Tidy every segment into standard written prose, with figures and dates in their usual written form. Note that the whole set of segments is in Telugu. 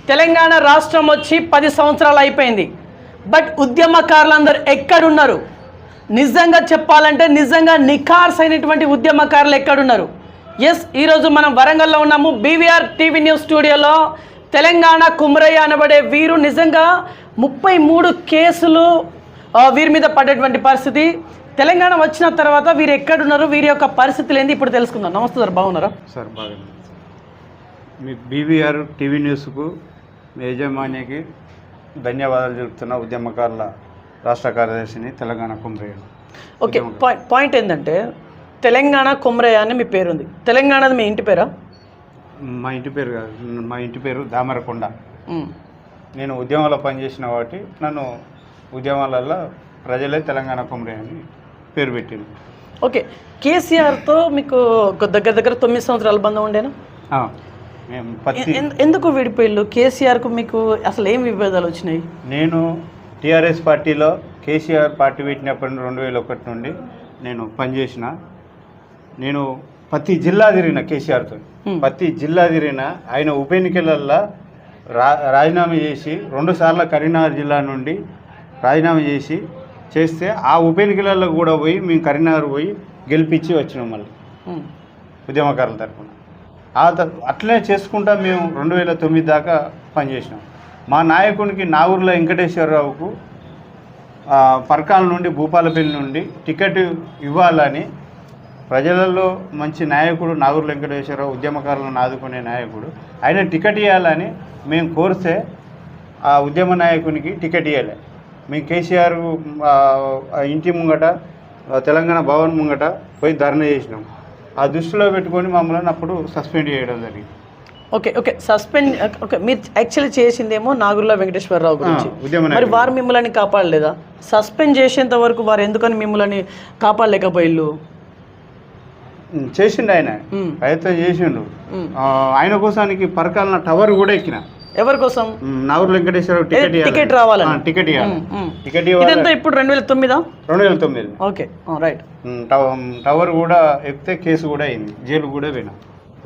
తెలంగాణ రాష్ట్రం వచ్చి 10 సంవత్సరాలు అయిపోయింది. బట్ ఉద్యమకారులందరూ ఎక్కడున్నారు? నిజంగా చెప్పాలంటే నిజంగా నిఖార్స్ అయినటువంటి ఉద్యమకారులు ఎక్కడున్నారు? ఎస్, ఈరోజు మనం వరంగల్లో ఉన్నాము. బీవీఆర్ టీవీ న్యూస్ స్టూడియోలో తెలంగాణ కుమరయ్య అనబడే వీరు నిజంగా 33 కేసులు వీరి మీద పడ్డటువంటి పరిస్థితి. తెలంగాణ వచ్చిన తర్వాత వీరు ఎక్కడున్నారు, వీరి యొక్క పరిస్థితులు ఏంది ఇప్పుడు తెలుసుకుందాం. నమస్తే సార్, బాగున్నారా? సార్ బాగుంది. మీ బీవీఆర్ టీవీ న్యూస్కు మీ యజమానికి ధన్యవాదాలు చెప్తున్నా. ఉద్యమకారుల రాష్ట్ర కార్యదర్శిని తెలంగాణ కుమరయ్య. ఓకే, పాయింట్ ఏంటంటే తెలంగాణ కుమరయ్య అని మీ పేరుంది. తెలంగాణది మీ ఇంటి పేరా? మా ఇంటి పేరు కాదు, మా ఇంటి పేరు దామరకొండ. నేను ఉద్యమంలో పనిచేసిన కాబట్టి నన్ను ఉద్యమాలలో ప్రజలే తెలంగాణ కుమరయ్య అని పేరు పెట్టింది. ఓకే, కేసీఆర్తో మీకు దగ్గర 9 సంవత్సరాల బంధం ఉండేనా? మేము ఎందుకు విడిపోయిల్లు? కేసీఆర్కు మీకు అసలు ఏం విభేదాలు వచ్చినాయి? నేను టీఆర్ఎస్ పార్టీలో కేసీఆర్ పార్టీ పెట్టినప్పటి నుండి 2001 నుండి నేను పనిచేసిన. నేను ప్రతి జిల్లా తిరిగిన కేసీఆర్తో, ప్రతి జిల్లా తిరిగిన. ఆయన ఉప ఎన్నికలల్లో రాజీనామా చేసి 2 సార్లు కరీంనగర్ జిల్లా నుండి రాజీనామా చేస్తే ఆ ఉప ఎన్నికలలో కూడా పోయి మేము కరీంనగర్ పోయి గెలిపించి వచ్చినాం మళ్ళీ ఉద్యమకారుల తరఫున. అట్లనే చేసుకుంటా మేము 2009 దాకా పనిచేసినాం. మా నాయకునికి నాగూర్ల వెంకటేశ్వరరావుకు పరకాల నుండి భూపాలపల్లి నుండి టికెట్ ఇవ్వాలని ప్రజలలో మంచి నాయకుడు నాగూర్ల వెంకటేశ్వరరావు, ఉద్యమకారులను ఆదుకునే నాయకుడు, ఆయన టికెట్ ఇవ్వాలని మేము కోరితే ఆ ఉద్యమ నాయకునికి టికెట్ ఇవ్వలే. మేము కేసీఆర్ ఇంటి ముంగట తెలంగాణ భవన్ ముంగట పోయి ధర్నా చేసినాం. ఆ దృష్టిలో పెట్టుకొని మమ్మల్ని అప్పుడు సస్పెండ్ చేయడం జరిగింది. Okay, suspend. ఓకే, మీరు యాక్చువల్లీ చేసిందేమో నాగూర్ల వెంకటేశ్వరరావు గురించి. మరి వారు మిమ్మల్ని కాపాడలేదా? సస్పెండ్ చేసేంత వరకు వారు ఎందుకని మిమ్మల్ని కాపాడలేకపోయిల్లు? చేసిండు, ఆయన ప్రయత్నం చేసిండు. ఆయన కోసానికి పరకాలన టవర్ కూడా ఎక్కిన. ఎవరి కోసం? నాగూర్ల వెంకటేశ్వరరావు టికెట్ రావాలని. టికెట్ ఇదంతా ఇప్పుడు 2009. Okay, right. టవర్ కూడా ఎక్కితే కేసు కూడా అయింది, జైలు కూడా పోయినా.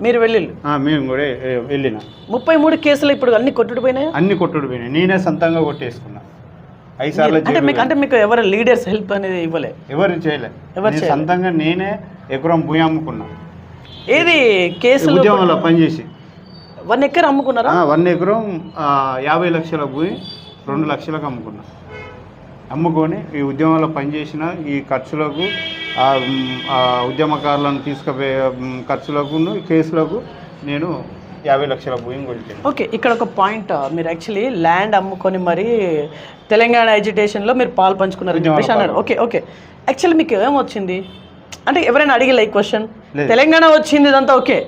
మీరు వెళ్ళిళ్ళు? మేము కూడా వెళ్ళిన. 33 కేసులు ఇప్పుడు అన్ని కొట్టుడిపోయినాయి? అన్ని కొట్టుడిపోయినాయి. నేనే సొంతంగా కొట్టేసుకున్నా. 5 సార్లు. అంటే మీకు ఎవరు లీడర్స్ హెల్ప్ అనేది ఇవ్వలే? ఎవరు చేయలే. సొంతంగా నేనే ఎకరం భూమి అమ్ముకున్నా. ఏది కేసులు? ఉద్యమంలో పనిచేసి 1 ఎకరం అమ్ముకున్నారా? 1 ఎకరం 50 లక్షల భూమి 2 లక్షలకు అమ్ముకున్నా. అమ్ముకొని ఈ ఉద్యమంలో పనిచేసిన ఈ ఖర్చులకు, ఉద్యమకారులను తీసుకుపోయే ఖర్చులకు, కేసులకు నేను 50 లక్షల భూమి కొలిచాను. ఓకే, ఇక్కడ ఒక పాయింట్. మీరు యాక్చువల్లీ ల్యాండ్ అమ్ముకొని మరి తెలంగాణ ఎడ్యుటేషన్లో మీరు పాలు పంచుకున్నారు చెప్పేసి అన్నారు. ఓకే, యాక్చువల్లీ మీకు ఏమొచ్చింది? అంటే ఎవరైనా అడిగలే ఈ క్వశ్చన్? తెలంగాణ వచ్చింది ఇదంతా ఓకే,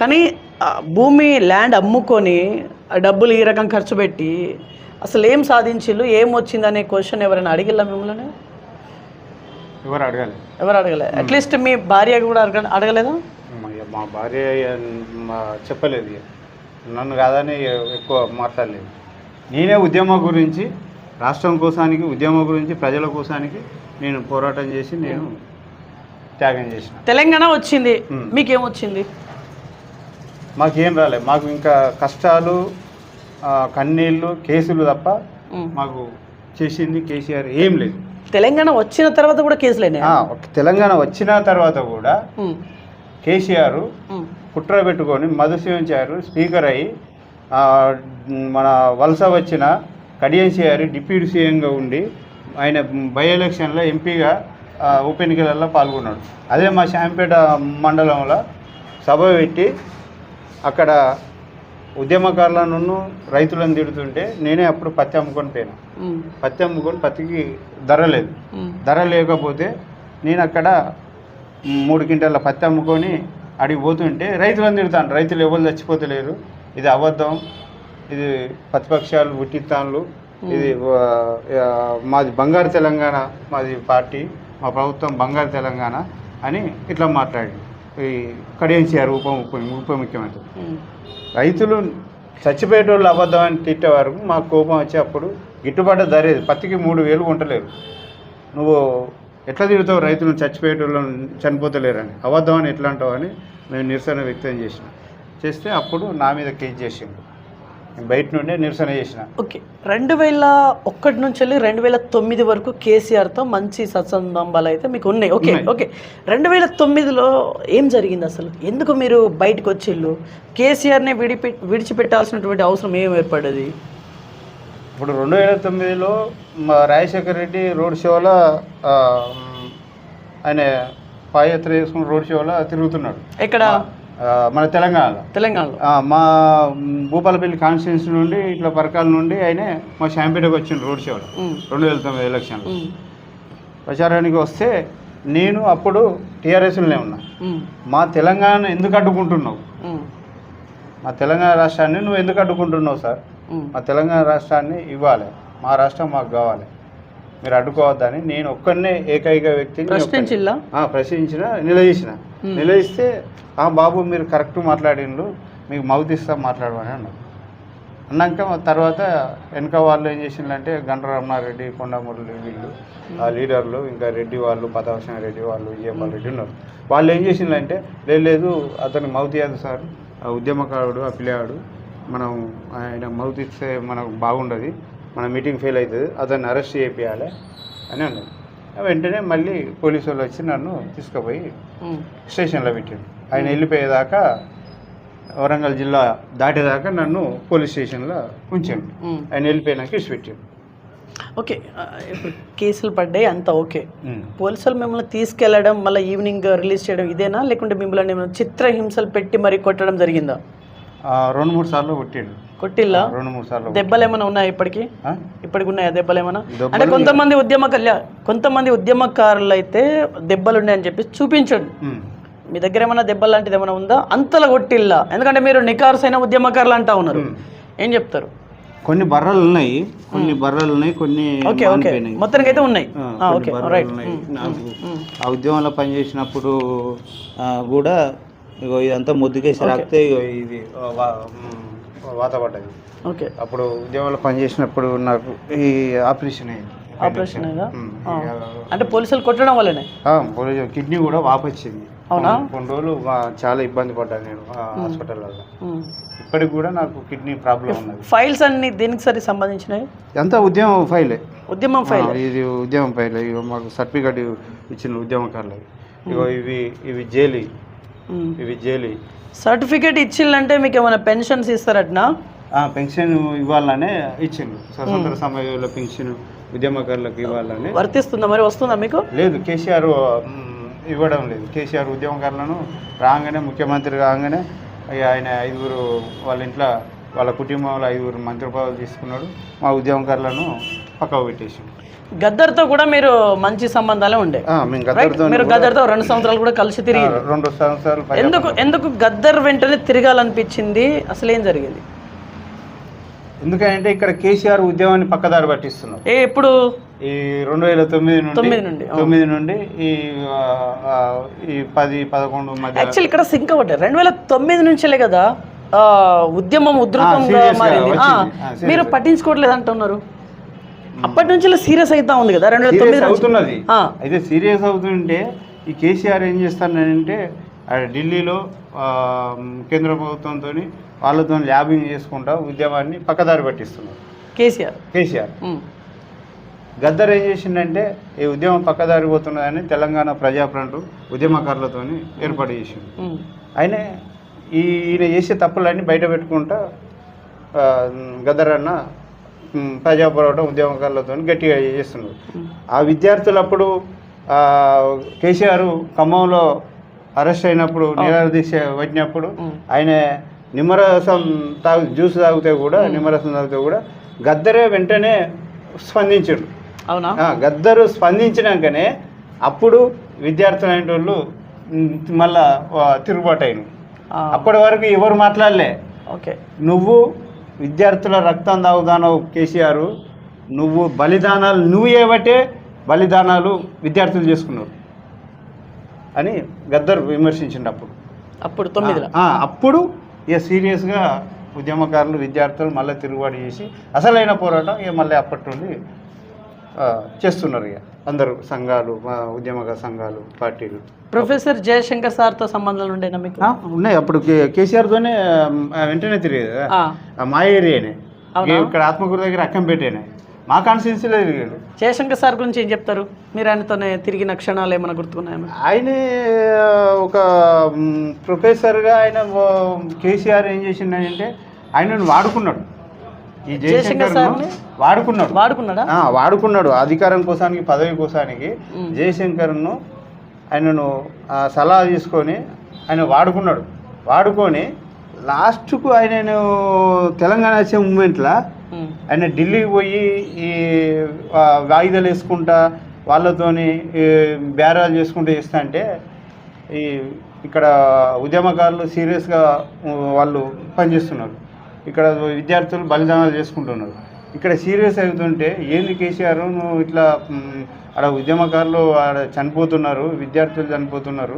కానీ భూమి ల్యాండ్ అమ్ముకొని డబ్బులు ఈ రకం ఖర్చు పెట్టి అసలు ఏం సాధించిల్లు, ఏం వచ్చింది అనే క్వశ్చన్ ఎవరైనా అడిగిల్లా మిమ్మల్ని? ఎవరు అడగలే. అట్లీస్ట్ మీ భార్య కూడా అడగలేదా? మా భార్య చెప్పలేదు, నన్ను కాదని ఎక్కువ మాట్లాడలేదు. నేనే ఉద్యమం గురించి, రాష్ట్రం కోసానికి, ఉద్యమం గురించి, ప్రజల కోసానికి నేను పోరాటం చేసి నేను త్యాగం చేసిన. తెలంగాణ వచ్చింది, మీకేమొచ్చింది? మాకేం రాలేదు. మాకు ఇంకా కష్టాలు, కన్నీళ్ళు, కేసులు తప్ప మాకు చేసింది కేసీఆర్ ఏం లేదు. తెలంగాణ వచ్చిన తర్వాత కూడా కేసులేనా? తెలంగాణ వచ్చిన తర్వాత కూడా కేసీఆర్ కుట్ర పెట్టుకొని మధుసూదన్ స్పీకర్ అయ్యి మన వలస వచ్చిన కడియం సిఆర్ డిప్యూటీ సీఎంగా ఉండి ఆయన బై ఎలక్షన్లో ఎంపీగా ఉప ఎన్నికలలో పాల్గొన్నాడు. అదే మా శాంపేట మండలంలో సభ పెట్టి అక్కడ ఉద్యమకారులను రైతులను తిడుతుంటే నేనే అప్పుడు పత్తి అమ్ముకొని పోయినా. పత్తి అమ్ముకొని పత్తికి ధర లేకపోతే నేను అక్కడ 3 క్వింటాల పత్తి అమ్ముకొని అడిగి పోతుంటే రైతులను తిడతాను. రైతులు ఎవరు చచ్చిపోతలేరు, ఇది అబద్ధం, ఇది ప్రతిపక్షాలు ఉట్టిత్తాన్లు, ఇది మాది బంగారు తెలంగాణ, మాది పార్టీ, మా ప్రభుత్వం బంగారు తెలంగాణ అని ఇట్లా మాట్లాడి ఈ కడియం సిఆర్ ఉప ముఖ్యమంత్రి. రైతులు చచ్చిపోయేటోళ్ళు అబద్ధం అని తిట్టే వరకు మాకు కోపం వచ్చి అప్పుడు గిట్టుబాటు ధర పత్తికి 3,000 కొంటలేరు. నువ్వు ఎట్లా తిరుగుతావు రైతులను చచ్చిపోయేటోళ్ళని చనిపోతలేరని, అబద్ధం అని ఎట్లా అంటావు అని మేము నిరసన వ్యక్తం చేసినాం. చేస్తే అప్పుడు నా మీద కేసు చేసిండు. నేను బయట నుండే నిరసన చేసిన. ఓకే, 2001 నుంచి వెళ్ళి 2009 వరకు కేసీఆర్తో మంచి సత్సంబంధాలు అయితే మీకు ఉన్నాయి. ఓకే ఓకే, 2009లో ఏం జరిగింది అసలు? ఎందుకు మీరు బయటకు వచ్చిళ్ళు? కేసీఆర్ని విడిచిపెట్టాల్సినటువంటి అవసరం ఏం ఏర్పడ్డది? ఇప్పుడు 2009లో మా రాజశేఖర రెడ్డి రోడ్ షోలో ఆయన పాదయాత్ర చేసుకుని రోడ్ షోలో తిరుగుతున్నాడు. ఎక్కడ? మన తెలంగాణలో. మా భూపాలపల్లి కాన్స్టిట్యున్సీ నుండి ఇట్లా పరకాల నుండి ఆయన మా షాంపేటకు వచ్చిండు రోడ్ షోలో 2009 ఎలక్షన్లో ప్రచారానికి వస్తే నేను అప్పుడు టీఆర్ఎస్లోనే ఉన్నా. మా తెలంగాణ ఎందుకు అడ్డుకుంటున్నావు? మా తెలంగాణ రాష్ట్రాన్ని నువ్వు ఎందుకు అడ్డుకుంటున్నావు సార్? మా తెలంగాణ రాష్ట్రాన్ని ఇవ్వాలి, మా రాష్ట్రం మాకు కావాలి, మీరు అడ్డుకోవద్దని నేను ఒక్కడనే ఏకైక వ్యక్తిని ప్రశ్నించిన, నిలదీస్తే బాబు మీరు కరెక్ట్ మాట్లాడిండ్రు, మీకు మౌత్ ఇస్తా మాట్లాడమని అన్నారు. అన్నాక తర్వాత వెనక వాళ్ళు ఏం చేసిందంటే గండ్ర రమణారెడ్డి, కొండమురళి వీళ్ళు ఆ లీడర్లు, ఇంకా రెడ్డి వాళ్ళు, పతాభూషణ రెడ్డి వాళ్ళు, విజయపాల్ రెడ్డి ఉన్నారు. వాళ్ళు ఏం చేసిందంటే లేదు అతనికి మౌత్ ఇవ్వదు సార్, ఆ ఉద్యమకారుడు, ఆ పిల్లాడు, మనం ఆయన మౌత్ ఇస్తే మనకు బాగుండదు, మన మీటింగ్ ఫెయిల్ అవుతుంది, అతన్ని అరెస్ట్ చేయాలి అని అన్నారు. వెంటనే మళ్ళీ పోలీసు వాళ్ళు వచ్చి నన్ను తీసుకుపోయి స్టేషన్లో పెట్టాడు. ఆయన వెళ్ళిపోయేదాకా, వరంగల్ జిల్లా దాటేదాకా నన్ను పోలీస్ స్టేషన్లో ఉంచాను. ఆయన వెళ్ళిపోయినాక ఇచ్చి పెట్టాడు. ఓకే, ఇప్పుడు కేసులు పడ్డాయి అంతా ఓకే. పోలీసులు మిమ్మల్ని తీసుకెళ్లడం, మళ్ళీ ఈవినింగ్ రిలీజ్ చేయడం ఇదేనా, లేకుంటే మిమ్మల్ని చిత్రహింసలు పెట్టి మరి కొట్టడం జరిగిందా? 2-3 సార్లు కొట్టిల్లా? 2-3 సార్లు. దెబ్బలు ఏమైనా ఉన్నాయా ఇప్పటికి ఉన్నాయా దెబ్బలు ఏమైనా? అంటే కొంతమంది ఉద్యమకారులు అయితే దెబ్బలు ఉన్నాయని చెప్పి చూపించండి. మీ దగ్గర ఏమైనా దెబ్బలు లాంటిది ఏమైనా ఉందా? అంతలా కొట్టిల్లా? ఎందుకంటే మీరు నికార్సైన ఉద్యమకారులు అంటా ఉన్నారు, ఏం చెప్తారు? కొన్ని బర్రెలు ఉన్నాయి, కొన్ని ఓకే ఓకే, మొత్తానికి అయితే ఉన్నాయి. నాకు ఆ ఉద్యమంలో పనిచేసినప్పుడు కూడా ఇగో ఇదంతా ముద్దుకేసి రాస్తే ఇది వాతపడ్డది. ఓకే, అప్పుడు ఉద్యమంలో పనిచేసినప్పుడు నాకు ఈ ఆపరేషన్ అయింది. అంటే పోలీసులు కొట్టడం వల్లనే కిడ్నీ కూడా వాపొచ్చింది. అవునా? కొన్ని రోజులు చాలా ఇబ్బంది పడ్డాను నేను హాస్పిటల్లో. ఇప్పటికి కూడా నాకు కిడ్నీ ప్రాబ్లం ఉన్నది. ఫైల్స్ అన్ని దేనికి సరి సంబంధించినవి? అంతా ఉద్యమం ఫైల్. ఇది ఉద్యమం ఫైల్. ఇగో మాకు సర్టిఫికేట్ ఇచ్చిన ఉద్యమకారులు. ఇగో ఇవి జైలు సర్టిఫికేట్ ఇచ్చిందంటే మీకు ఏమైనా పెన్షన్స్ ఇస్తారటనా? పెన్షన్ ఇవ్వాలనే ఇచ్చిండు. స్వతంత్ర సమయంలో పెన్షన్ ఉద్యమకారులకు ఇవ్వాలని. వర్తిస్తుందా మరి? వస్తుందా మీకు? లేదు, కేసీఆర్ ఇవ్వడం లేదు. కేసీఆర్ ఉద్యమకారులను రాగానే, ముఖ్యమంత్రి రాగానే ఆయన 5 వాళ్ళ ఇంట్లో, వాళ్ళ కుటుంబంలో 5 మంత్రి పదవులు తీసుకున్నాడు. మా ఉద్యమకారులను పక్కకు పెట్టేసి. గద్దర్తో కూడా మీరు మంచి సంబంధాలే ఉండే? మీరు గద్దర్తో 2 సంవత్సరాలు కూడా కలిసి తిరిగి? 2 సంవత్సరాలు. ఎందుకు గద్దర్ వెంటనే తిరగాలనిపించింది? అసలు ఏం జరిగింది? ఎందుకంటే ఇక్కడ కేసీఆర్ ఉద్యమాన్ని పక్కదారి పట్టిస్తున్నారు. ఎప్పుడు? ఈ 2009 నుండి ఈ 10-11 మధ్య. యాక్చువల్లీ ఇక్కడ సింక్ అవ్వట్లేదు. 2009 నుంచేలే కదా ఉద్యమం ఉధృతంగా మారింది. మీరు పట్టించుకోవట్లేదు అంటున్నారు. అప్పటి నుంచి సీరియస్ అవుతా ఉంది కదా 2009 అవుతున్నది. అయితే సీరియస్ అవుతుంటే ఈ కేసీఆర్ ఏం చేస్తానంటే ఢిల్లీలో కేంద్ర ప్రభుత్వంతో వాళ్ళతో ల్యాబింగ్ చేసుకుంటా ఉద్యమాన్ని పక్కదారి పట్టిస్తున్నారు కేసీఆర్. గద్దర్ ఏం చేసిందంటే ఈ ఉద్యమం పక్కదారి పోతున్నదని తెలంగాణ ప్రజాఫ్రంట్ ఉద్యమకారులతో ఏర్పాటు చేసింది. ఆయన ఈయన చేసే తప్పులన్నీ బయట పెట్టుకుంటా గద్దర్ అన్న ప్రజాపోరాటం ఉద్యమకారులతో గట్టిగా చేస్తున్నారు. ఆ విద్యార్థులు అప్పుడు కేసీఆర్ ఖమ్మంలో అరెస్ట్ అయినప్పుడు, నిరాహార దీక్ష వచ్చినప్పుడు ఆయన నిమ్మరసం జ్యూస్ తాగితే కూడా గద్దరే వెంటనే స్పందించాడు. అవునా? గద్దరు స్పందించినాకనే అప్పుడు విద్యార్థులు అనేటోళ్ళు మళ్ళా తిరుగుబాటు అయిన. అప్పటి వరకు ఎవరు మాట్లాడలే. ఓకే, నువ్వు విద్యార్థుల రక్తం తాగుతానవు కేసీఆర్, నువ్వు బలిదానాలు నువ్వు ఏవటే బలిదానాలు విద్యార్థులు చేసుకున్నారు అని గద్దర్ విమర్శించిండు. అప్పుడు 9లో అప్పుడు ఇక సీరియస్గా ఉద్యమకారులు, విద్యార్థులు మళ్ళీ తిరుగుబాటు చేసి అసలైన పోరాటం ఇక మళ్ళీ అప్పటి నుండి చేస్తున్నారు ఇక అందరూ సంఘాలు, ఉద్యమక సంఘాలు, పార్టీలు. ప్రొఫెసర్ జయశంకర్ సార్తో సంబంధాలు ఉండేనా మీకు? ఉన్నాయి. అప్పుడు కేసీఆర్తోనే వెంటనే తిరిగేది కదా, మా ఏరియానే. ఇక్కడ ఆత్మకూరు దగ్గర అక్కంపేటేనే, మా కాన్స్టిట్యున్సీలో తిరిగాడు. జయశంకర్ సార్ గురించి ఏం చెప్తారు మీరు? ఆయనతోనే తిరిగిన క్షణాలు ఏమైనా గుర్తుకున్నాయా? ఆయనే ఒక ప్రొఫెసర్గా ఆయన కేసీఆర్ ఏం చేసిండంటే ఆయనను వాడుకున్నాడు. ఈ జయశంకర్ వాడుకున్నాడు అధికారం కోసానికి, పదవి కోసానికి. జయశంకర్ను ఆయనను సలహా తీసుకొని ఆయన వాడుకొని లాస్ట్కు ఆయనను తెలంగాణ వచ్చే మూమెంట్లో ఆయన ఢిల్లీకి పోయి ఈ వాయిదాలు వేసుకుంటా వాళ్ళతోని బేరాలు చేసుకుంటూ చేస్తా అంటే ఇక్కడ ఉద్యమకారులు సీరియస్గా వాళ్ళు పనిచేస్తున్నారు. ఇక్కడ విద్యార్థులు బలిదానాలు చేసుకుంటున్నారు. ఇక్కడ సీరియస్ అవుతుంటే ఏంది కేసీఆర్ నువ్వు ఇట్లా ఆడ ఉద్యమకారులు ఆడ చనిపోతున్నారు, విద్యార్థులు చనిపోతున్నారు,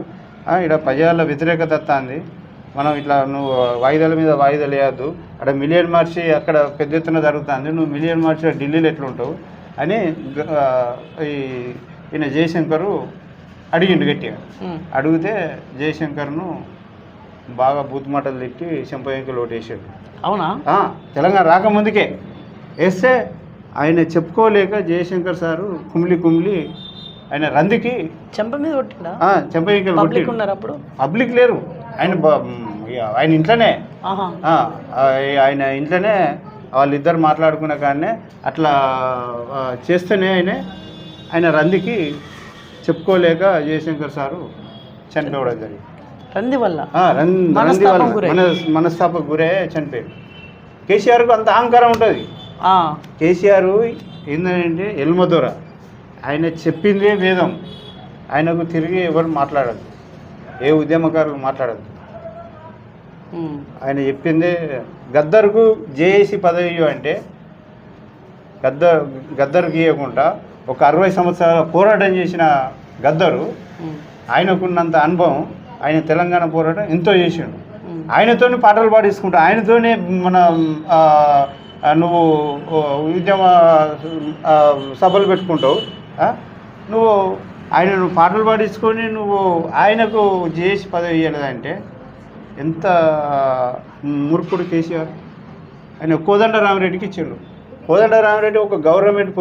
ఇక్కడ ప్రజల వ్యతిరేకత వస్తుంది, మనం ఇట్లా నువ్వు వాయిదాల మీద వాయిదాలు వేయద్దు, అక్కడ మిలియన్ మార్చి అక్కడ పెద్ద ఎత్తున జరుగుతుంది, నువ్వు మిలియన్ మార్చి ఢిల్లీలో ఎట్లుంటావు అని ఈయన జయశంకరు అడిగిండు గట్టిగా. అడిగితే జయశంకర్ను బాగా బూత్ మాటలు తిట్టి చెంపయంకులు ఓటేసాడు. అవునా? తెలంగాణ రాకముందుకే వేస్తే ఆయన చెప్పుకోలేక జయశంకర్ సారు కుమిలి ఆయన రందికి చెంప మీద కొట్టిండా? చెంపయంకులు కొట్టిండు. అప్పుడు పబ్లిక్ లేరు, ఆయన ఇంట్లోనే, ఆయన ఇంట్లోనే వాళ్ళిద్దరు మాట్లాడుకున్న కానీ అట్లా చేస్తేనే ఆయన రందికి చెప్పుకోలేక జయశంకర్ సారు చనిపోవడం జరిగింది. రంది వల్ల మనస్తాపకు గురే చనిపోయాడు. కేసీఆర్కు అంత అహంకారం ఉంటుంది. కేసీఆర్ ఏంటంటే ఎల్మదొర, ఆయన చెప్పిందే వేదం, ఆయనకు తిరిగి ఎవరు మాట్లాడదు, ఏ ఉద్యమకారులు మాట్లాడదు. ఆయన చెప్పిందే. గద్దర్కు జేఏసీ పదవి అంటే గద్దర్కి ఇవ్వకుండా ఒక 60 సంవత్సరాల పోరాటం చేసిన గద్దరు, ఆయనకున్నంత అనుభవం, ఆయన తెలంగాణ పోరాటం ఎంతో చేసిండు. ఆయనతోనే పాటలు పాడించుకుంటా, ఆయనతోనే మన నువ్వు ఉద్యమ సభలు పెట్టుకుంటావు, నువ్వు ఆయనను పాటలు పాడించుకొని నువ్వు ఆయనకు జేఏసీ పదవి ఇవ్వలేదంటే ఎంత మూర్ఖుడు కేసీఆర్. ఆయన కోదండరామిరెడ్డికి ఇచ్చిండు. కోదండరామిరెడ్డి ఒక గవర్నమెంట్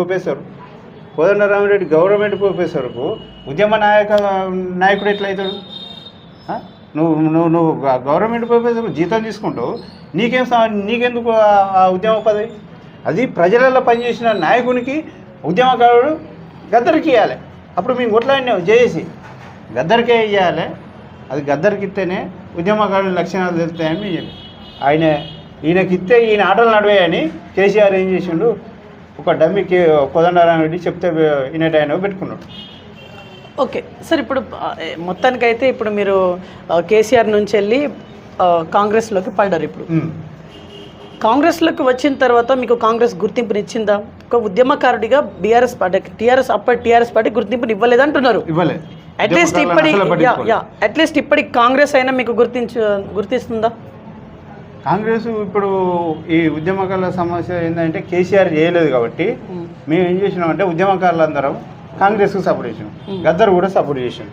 ప్రొఫెసర్కు ఉద్యమ నాయకుడు ఎట్లయితాడు? నువ్వు గవర్నమెంట్ ప్రొఫెసర్ జీతం తీసుకుంటావు, నీకెందుకు ఆ ఉద్యమ పదవి? అది ప్రజలలో పనిచేసిన నాయకునికి ఉద్యమకారుడు గద్దరికి ఇవ్వాలి. అప్పుడు మేము కొట్లాడినాం జేఏసీ, గద్దరికే ఇవ్వాలి. అది గద్దరికి ఇస్తేనే ఉద్యమకారుల లక్షణాలు తెలుస్తాయని మేము చెప్పి ఈయనకి ఇస్తే ఈయన ఆటలు నడివాయని కేసీఆర్ ఏం చేసిండు, ఒక డమ్మికి కోదండరామిరెడ్డి చెప్తే ఈయన పెట్టుకున్నాడు. ఓకే సార్, ఇప్పుడు మొత్తానికైతే ఇప్పుడు మీరు కేసీఆర్ నుంచి వెళ్ళి కాంగ్రెస్లోకి పడ్డారు. ఇప్పుడు కాంగ్రెస్లోకి వచ్చిన తర్వాత మీకు కాంగ్రెస్ గుర్తింపునిచ్చిందా? ఒక ఉద్యమకారుడిగా టీఆర్ఎస్ పార్టీ గుర్తింపుని ఇవ్వలేదంటున్నారు. అట్లీస్ట్ ఇప్పటికి కాంగ్రెస్ అయినా మీకు గుర్తిస్తుందా? కాంగ్రెస్ ఇప్పుడు ఈ ఉద్యమకారుల సమస్య ఏంటంటే కేసీఆర్ చేయలేదు కాబట్టి మేము ఏం చేసినామంటే ఉద్యమకారులందరం కాంగ్రెస్కు సపోర్ట్ చేసాం. గద్దర్ కూడా సపోర్ట్ చేసాం.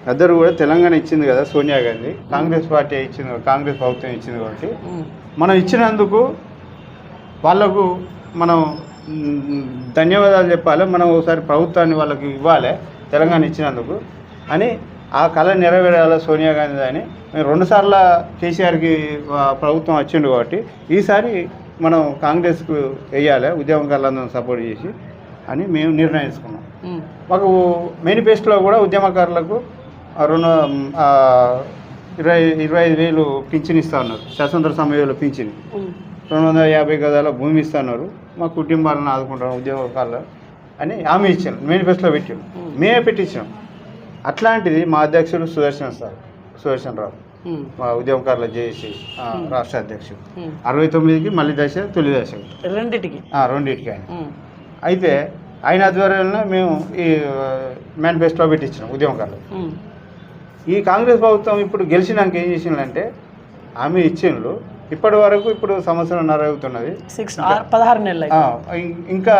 గద్దర్ కూడా తెలంగాణ ఇచ్చింది కదా సోనియా గాంధీ, కాంగ్రెస్ పార్టీ ఇచ్చింది, కాంగ్రెస్ ప్రభుత్వం ఇచ్చింది కాబట్టి మనం ఇచ్చినందుకు వాళ్ళకు మనం ధన్యవాదాలు చెప్పాలి. మనం ఒకసారి ప్రభుత్వాన్ని వాళ్ళకి ఇవ్వాలి తెలంగాణ ఇచ్చినందుకు అని, ఆ కళ నెరవేరాల సోనియా గాంధీ అని మేము 2 సార్లు కేసీఆర్కి ప్రభుత్వం వచ్చిండు కాబట్టి ఈసారి మనం కాంగ్రెస్కు వేయాలి ఉద్యమకారులందరం సపోర్ట్ చేసి అని మేము నిర్ణయించుకున్నాం. మాకు మేనిఫెస్టోలో కూడా ఉద్యమకారులకు 25,000 పింఛన్ ఇస్తా ఉన్నారు. స్వతంత్ర సమయంలో పింఛన్ 250 గదాల భూమి ఇస్తున్నారు. మా కుటుంబాలను ఆదుకుంటాం ఉద్యమకారులు అని హామీ ఇచ్చాను, మేనిఫెస్టోలో పెట్టాం, మేమే పెట్టించాం. అట్లాంటిది మా అధ్యక్షుడు సుదర్శన్ రావు, మా ఉద్యమకారుల జేఏసీ రాష్ట్ర అధ్యక్షుడు, 69కి మళ్ళీ దశ తొలి దశ రెండింటికి ఆయన. అయితే ఆయన ఆధ్వర్యంలో మేము ఈ మేనిఫెస్టో పెట్టించినాం ఉద్యమకారులు. ఈ కాంగ్రెస్ ప్రభుత్వం ఇప్పుడు గెలిచినాక ఏం చేసిందంటే హామీ ఇచ్చిండ్రు. ఇప్పటి వరకు ఇప్పుడు సంవత్సరంన్నర అవుతున్నది, 16 నెలలు. ఇంకా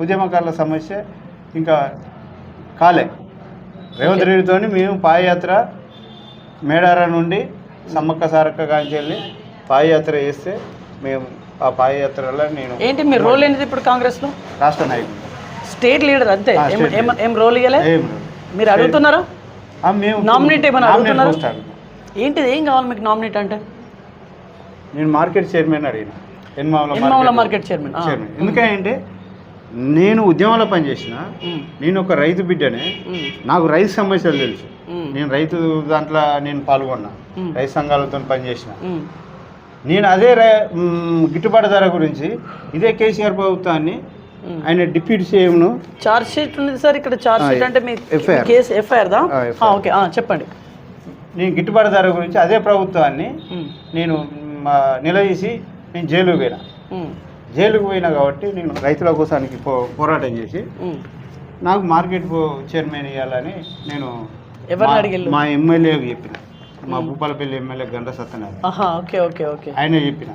ఉద్యమకారుల సమస్య ఇంకా కాలే. రేవంత్ రెడ్డితో మేము పాదయాత్ర మేడార నుండి సమ్మక్క సారక్క కాంచెల్లి పాదయాత్ర చేస్తే మేము ఆ పాదయాత్రలో నేను ఏంటి మీ రోల్ ఏంటిది ఇప్పుడు కాంగ్రెస్లో? రాష్ట్ర నాయకుడు, స్టేట్ లీడర్ అంతే. ఏం రోల్ ఇవ్వలే? మీరు అడుగుతున్నారా? మేము నామినేట్ ఏమైనా అడుగుతున్నారా? ఏంటిది, ఏం కావాలి మీకు నామినేట్ అంటే? నేను మార్కెట్ చైర్మన్ అడిగిన, ఎన్మావుల మార్కెట్ చైర్మన్. ఎందుకంటే నేను ఉద్యమంలో పనిచేసిన, నేను ఒక రైతు బిడ్డనే, నాకు రైతు సమస్యలు తెలుసు. నేను రైతు దాంట్లో నేను పాల్గొన్నా, రైతు సంఘాలతో పనిచేసిన. నేను అదే గిట్టుబాటు ధర గురించి ఇదే కేసీఆర్ ప్రభుత్వాన్ని ఆయన డిప్యూటీ సీఎంను చార్జ్ షీట్ ఉంది సార్ ఇక్కడ. చార్జ్ షీట్ అంటే మీ కేసు ఎఫ్ఐఆర్ దా? ఓకే చెప్పండి. నేను గిట్టుబాటు ధర గురించి అదే ప్రభుత్వాన్ని నేను నిలదీసి నేను జైలుకు పోయినా. జైలుకు పోయినా కాబట్టి నేను రైతుల కోసానికి పోరాటం చేసి నాకు మార్కెట్ చైర్మన్ ఇవ్వాలని నేను మా ఎమ్మెల్యేకి చెప్పిన, మా భూపాలపల్లి ఎమ్మెల్యే గంట సత్యనారాయణ ఆయన చెప్పిన,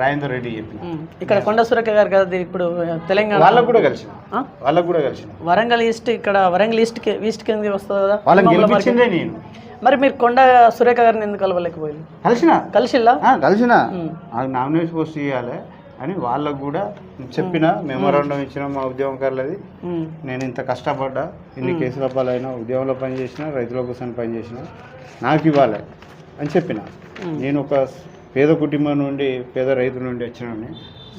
రాజేందర్ రెడ్డి చెప్పిన. ఇక్కడ కొండ సురేఖ గారు కదా ఇప్పుడు తెలంగాణ, వాళ్ళకు కూడా కలిసిన వరంగల్ ఈస్ట్, ఇక్కడ వరంగల్ ఈస్ట్ కింద వస్తుంది కదా, వాళ్ళని గెలిపించిందే నేను. మరి మీరు కొండ సురేఖ గారిని ఎందుకు కలవలేకపోయింది? కలిసిలా నాకు నామినేషన్ పోస్ట్ ఇవ్వాలి అని వాళ్ళకు కూడా చెప్పిన, మెమోరాండం ఇచ్చిన మా ఉద్యమకారులది. నేను ఇంత కష్టపడ్డా, ఇన్ని కేసుల పాలైనా, ఉద్యమంలో పనిచేసిన, రైతుల కోసం పనిచేసిన, నాకు ఇవ్వాలి అని చెప్పిన. నేను ఒక పేద కుటుంబం నుండి, పేద రైతు నుండి వచ్చిన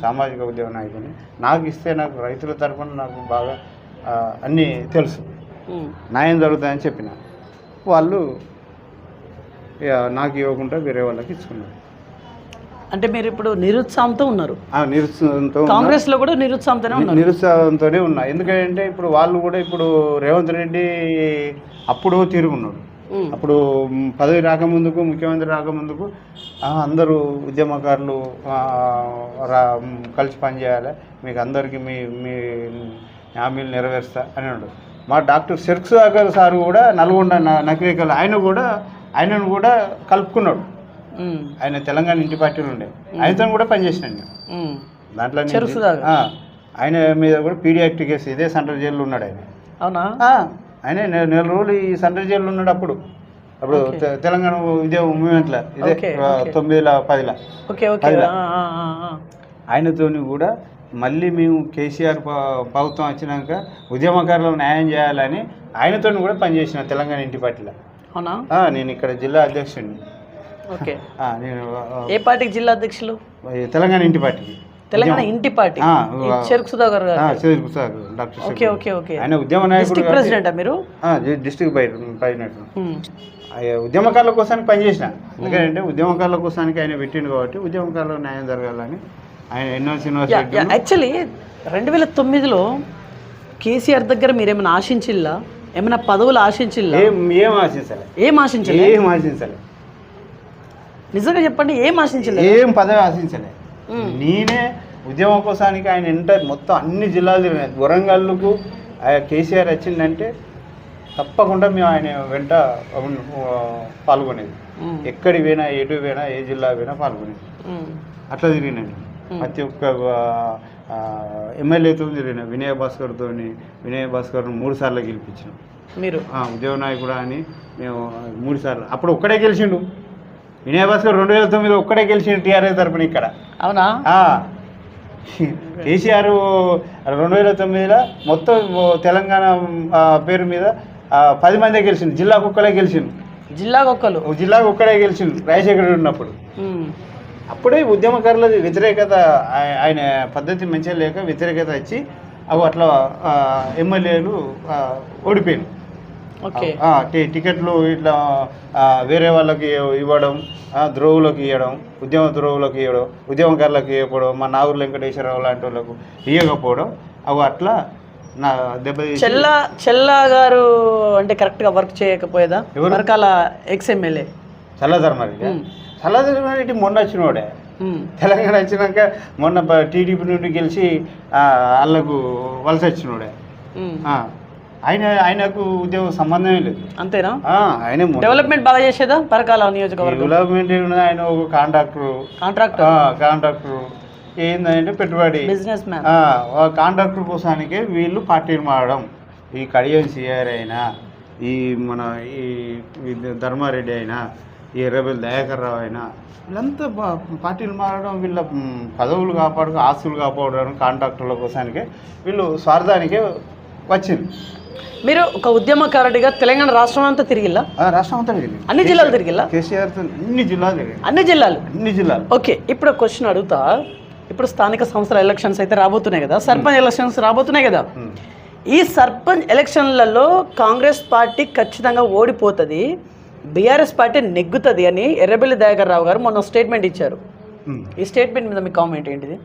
సామాజిక ఉద్యమ నాయకుని. నాకు ఇస్తే నాకు రైతుల తరఫున నాకు బాగా అన్నీ తెలుసు, న్యాయం జరుగుతాయని చెప్పిన. వాళ్ళు నాకు ఇవ్వకుండా వేరే వాళ్ళకి ఇచ్చుకున్నారు. అంటే మీరు ఇప్పుడు నిరుత్సాహంతో ఉన్నారు? నిరుత్సాహంతో, కాంగ్రెస్లో కూడా నిరుత్సాహంతోనే ఉన్నారు? నిరుత్సాహంతోనే ఉన్నా. ఎందుకంటే ఇప్పుడు వాళ్ళు కూడా ఇప్పుడు రేవంత్ రెడ్డి అప్పుడు తిరుగున్నాడు. అప్పుడు పదవి రాకముందుకు, ముఖ్యమంత్రి రాకముందుకు అందరూ ఉద్యమకారులు కలిసి పనిచేయాలి, మీకు అందరికీ మీ హామీలు నెరవేరుస్తా అని అన్నాడు. మా డాక్టర్ షర్క్సుదాగర్ సార్ కూడా నల్గొండ నకిరేకల్ ఆయనను కూడా కలుపుకున్నాడు. ఆయన తెలంగాణ ఇంటి పార్టీలు ఉండే, ఆయనతో కూడా పనిచేసినాను దాంట్లో. ఆయన మీద కూడా పీడియాట్రిక్ కేసు, ఇదే సెంట్రల్ జైల్లో ఉన్నాడు ఆయన. అవునా? ఆయన నెల రోజులు ఈ సెంట్రల్ జైల్లో ఉన్నాడు. అప్పుడు తెలంగాణ ఇదే మూమెంట్లో, ఇదే 9-10 ఆయనతో కూడా మళ్ళీ మేము కేసీఆర్ ప్రభుత్వం వచ్చినాక ఉద్యమకారులకు న్యాయం చేయాలని ఆయనతో కూడా పనిచేసిన తెలంగాణ ఇంటి పార్టీలో. అవునా? నేను ఇక్కడ జిల్లా అధ్యక్షుడిని. నేను ఏ పార్టీకి జిల్లా అధ్యక్షులు? తెలంగాణ ఇంటి పార్టీకి. తెలంగాణ ఇంటి పార్టీ, చెరుకు సుధాకర్ గారు. డాక్టర్ ఆయన ఉద్యమ నాయకుడు, ప్రెసిడెంట్. మీరు డిస్ట్రిక్ట్ ప్రెసిడెంట్. ఉద్యమకారుల కోసానికి పనిచేసిన. ఎందుకంటే ఉద్యమకారుల కోసానికి ఆయన పెట్టిండు కాబట్టి ఉద్యమకారులకు న్యాయం జరగాలని ఆయన ఎన్నో యూనివర్సిటీ. యాక్చువల్లీ 2009లో కేసీఆర్ దగ్గర మీరేమైనా ఆశించిల్లా? ఏమైనా పదవులు ఆశించిల్లా? ఏం ఆశించలే. నిజంగా చెప్పండి, ఏం ఆశించలే? ఏం పదవి ఆశించలే. నేనే ఉద్యమం కోసానికి ఆయన మొత్తం అన్ని జిల్లాలు తిరిగినాయి. వరంగల్కు కేసీఆర్ వచ్చిందంటే తప్పకుండా మేము ఆయన వెంట పాల్గొనేది. ఎక్కడి పోయినా, ఎటు పోయినా, ఏ జిల్లా పోయినా పాల్గొనేది. అట్లా తిరిగినండి. ప్రతి ఒక్క ఎమ్మెల్యేతో తిరిగిన. వినయ భాస్కర్ని 3 సార్లు గెలిపించినాం. మీరు ఉద్యోగ నాయకుడు అని మేము 3 సార్లు. అప్పుడు ఒక్కడే గెలిచిండు వినయ భాస్కర్. 2009 ఒక్కడే గెలిచిండు టీఆర్ఎస్ తరపున ఇక్కడ. అవునా? కేసీఆర్ 2009లో మొత్తం తెలంగాణ పేరు మీద 10 మందే గెలిచిండు. జిల్లాకు ఒక్కడే గెలిచిండు. జిల్లాకు ఒక్కడే గెలిచిండు రాజశేఖర్ ఉన్నప్పుడు. అప్పుడే ఉద్యమకారులది వ్యతిరేకత, ఆయన పద్ధతి మంచిగా లేక వ్యతిరేకత వచ్చి అట్లా ఎమ్మెల్యేలు ఓడిపోయారు. టికెట్లు ఇట్లా వేరే వాళ్ళకి ఇవ్వడం, ద్రోవులకు ఇవ్వడం, ద్రోవులకు ఇవ్వడం, ఉద్యమకారులకు ఇవ్వకపోవడం, మా నాగూరు వెంకటేశ్వరరావు లాంటి వాళ్ళకు ఇవ్వకపోవడం, అట్లా నా దెబ్బతీసి. చెల్లా గారు అంటే కరెక్ట్గా వర్క్ చేయకపోయేదా? వర్కాల ఎక్స్ఎమ్మెల్యే చల్లధర్మారెడ్డి మొన్న వచ్చినోడే. తెలంగాణ వచ్చినాక మొన్న టీడీపీ నుండి గెలిచి వాళ్ళకు వలస వచ్చినోడే. ఆయనకు ఉద్యోగం సంబంధమే లేదు. అంతేనా? ఆయన డెవలప్మెంట్ బాగా చేసేదా పరకాల నియోజకవర్గం? డెవలప్మెంట్ ఆయన ఒక కాంట్రాక్టర్ ఏంటంటే పెట్టుబడి బిజినెస్ మ్యాన్. కాంట్రాక్టర్ కోసానికే వీళ్ళు పార్టీలు మారడం. ఈ కడియం సిఆర్ అయినా, ఈ మన ఈ ధర్మారెడ్డి అయినా, ఈ ఎర్రబెల్లి దయాకర్ రావు అయినా, వీళ్ళంతా పార్టీలు మారడం, వీళ్ళ పదవులు కాపాడు, ఆస్తులు కాపాడడం కాంట్రాక్టర్ల కోసానికే, వీళ్ళు స్వార్థానికే వచ్చింది. మీరు ఒక ఉద్యమకారుడిగా తెలంగాణ రాష్ట్రం అంతా తిరిగిల్లా? రాష్ట్రం అంతా తిరిగి, అన్ని జిల్లాలు తిరిగిల్లా? కేసీఆర్ అన్ని జిల్లాలు తిరిగి, అన్ని జిల్లాలు. ఓకే, ఇప్పుడు క్వశ్చన్ అడుగుతా. ఇప్పుడు స్థానిక సంస్థల ఎలక్షన్స్ అయితే రాబోతున్నాయి కదా, సర్పంచ్ ఎలక్షన్స్ రాబోతున్నాయి కదా. ఈ సర్పంచ్ ఎలక్షన్లలో కాంగ్రెస్ పార్టీ ఖచ్చితంగా ఓడిపోతుంది, బీఆర్ఎస్ పార్టీ నెగ్గుతుంది అని ఎర్రబెల్లి దయాకర్ రావు గారు మొన్న స్టేట్మెంట్ ఇచ్చారు. ఈ స్టేట్మెంట్ మీద మీ కామెంట్ ఏంటిది?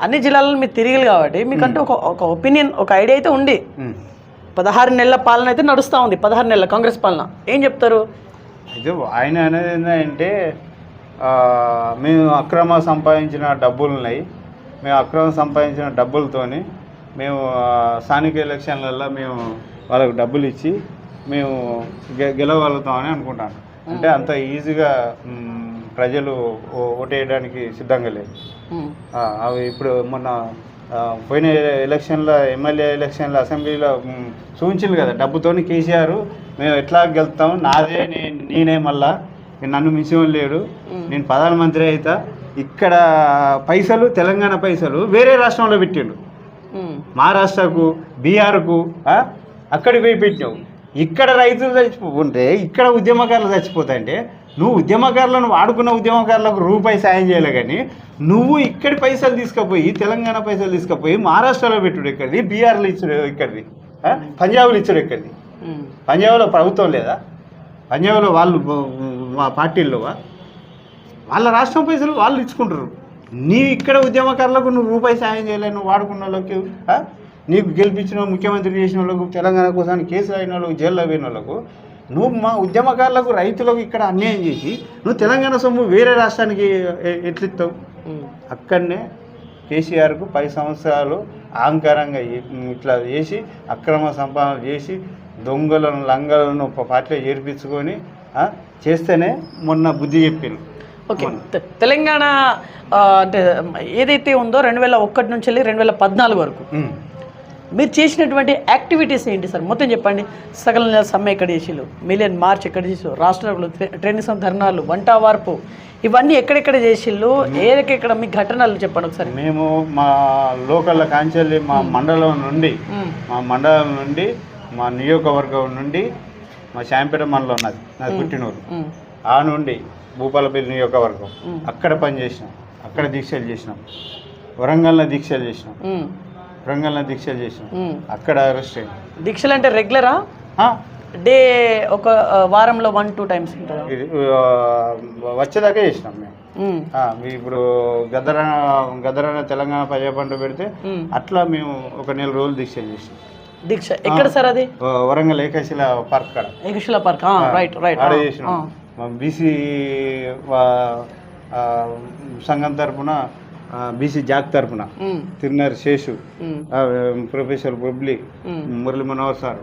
అన్ని జిల్లాలలో మీరు తిరిగి కాబట్టి మీకంటే ఒక ఒపీనియన్, ఒక ఐడియా అయితే ఉంది. 16 నెలల పాలన అయితే నడుస్తూ ఉంది, 16 నెలల కాంగ్రెస్ పాలన. ఏం చెప్తారు? అయితే ఆయన అనేది ఏంటంటే, మేము అక్రమ సంపాదించిన డబ్బులు ఉన్నాయి, మేము అక్రమ సంపాదించిన డబ్బులతోని మేము స్థానిక ఎలక్షన్లలో మేము వాళ్ళకు డబ్బులు ఇచ్చి మేము గెలవగలుగుతామని అనుకుంటాను. అంటే అంత ఈజీగా ప్రజలు ఓటేయడానికి సిద్ధంగా లేదు. అవి ఇప్పుడు మొన్న పోయిన ఎలక్షన్లో, ఎమ్మెల్యే ఎలక్షన్లో, అసెంబ్లీలో చూపించింది కదా, డబ్బుతోని కేసీఆర్ మేము ఎట్లా గెలుస్తాం, నాదే నేనే, మళ్ళా నన్ను మించి లేడు, నేను ప్రధానమంత్రి అవుతా, ఇక్కడ పైసలు తెలంగాణ పైసలు వేరే రాష్ట్రంలో పెట్టిండు, మహారాష్ట్రకు, బీహార్కు, అక్కడికి పోయి పెట్టినావు. ఇక్కడ రైతులు చచ్చిపోతుంటే, ఇక్కడ ఉద్యమకారులు చచ్చిపోతాయంటే, నువ్వు ఉద్యమకారులను వాడుకున్న ఉద్యమకారులకు రూపాయి సాయం చేయలే, కానీ నువ్వు ఇక్కడి పైసలు తీసుకుపోయి, తెలంగాణ పైసలు తీసుకుపోయి మహారాష్ట్రలో పెట్టుడు ఎక్కడిది, బీహార్లో ఇచ్చుడు ఎక్కడిది, పంజాబ్లో ఇచ్చుడు ఎక్కడిది? పంజాబ్లో ప్రభుత్వం లేదా? పంజాబ్లో వాళ్ళు మా పార్టీల్లో వాళ్ళ రాష్ట్రం పైసలు వాళ్ళు ఇచ్చుకుంటారు. నీ ఇక్కడ ఉద్యమకారులకు నువ్వు రూపాయి సాయం చేయలేవు. నువ్వు వాడుకున్న వాళ్ళకి, నీకు గెలిపించిన ముఖ్యమంత్రి చేసిన వాళ్ళకు, తెలంగాణ కోసానికి కేసులు అయిన వాళ్ళకు, జైల్లో పోయిన వాళ్ళకు, నువ్వు మా ఉద్యమకారులకు, రైతులకు ఇక్కడ అన్యాయం చేసి నువ్వు తెలంగాణ సొమ్ము వేరే రాష్ట్రానికి ఎట్లిస్తావు? అక్కడనే కేసీఆర్కు 10 సంవత్సరాలు అహంకారంగా ఇట్లా చేసి, అక్రమ సంపాదన చేసి, దొంగలను లంగలను పార్టీలో చేర్పించుకొని చేస్తేనే మొన్న బుద్ధి చెప్పిండు. ఓకే, తెలంగాణ అంటే ఏదైతే ఉందో 2001 నుంచి వెళ్ళి 2014 వరకు మీరు చేసినటువంటి యాక్టివిటీస్ ఏంటి సార్? మొత్తం చెప్పండి. సకల నెల సమ్మె ఎక్కడ చేసిళ్ళు, మిలియన్ మార్చ్ ఎక్కడ చేసిళ్ళు, రాష్ట్రంలో ట్రైనింగ్ ధర్నాలు, వంట వార్పు, ఇవన్నీ ఎక్కడెక్కడ చేసిళ్ళు, ఏదెక్కడ మీ ఘటనలు చెప్పండి ఒకసారి. మేము మా లోకల్ కాంచెల్లి, మా మండలం నుండి, మా నియోజకవర్గం నుండి, మా శాంపేట మండలం ఉన్నది నాకు పుట్టినూరు, ఆ నుండి భూపాలపల్లి నియోజకవర్గం, అక్కడ పనిచేసినాం, అక్కడ దీక్షలు చేసినాం, వరంగల్లో దీక్షలు చేసినాం, అక్కడ అరెస్ట్ అయ్యాం. దీక్షలు అంటే రెగ్యులరా? డే ఒక వారంలో 1-2 టైమ్స్ వచ్చేదాకా చేసినాం మేము. ఇప్పుడు గద్దరాన తెలంగాణ ప్రజాపంట పెడితే అట్లా మేము ఒక 4 రోజులు దీక్షలు చేసినాం. దీక్ష ఎక్కడ సార్? అది వరంగల్ ఏకశిల పార్క్ కాడ. ఏకశిల పార్క్, రైట్ రైట్. ఆడ చేసినాం. బీసీ సంఘం తరఫున, బీసీ జాక్ తరఫున తిరునర్ శేషు, ప్రొఫెసర్ బొబ్లీ, మురళీ మనోహర్ సార్,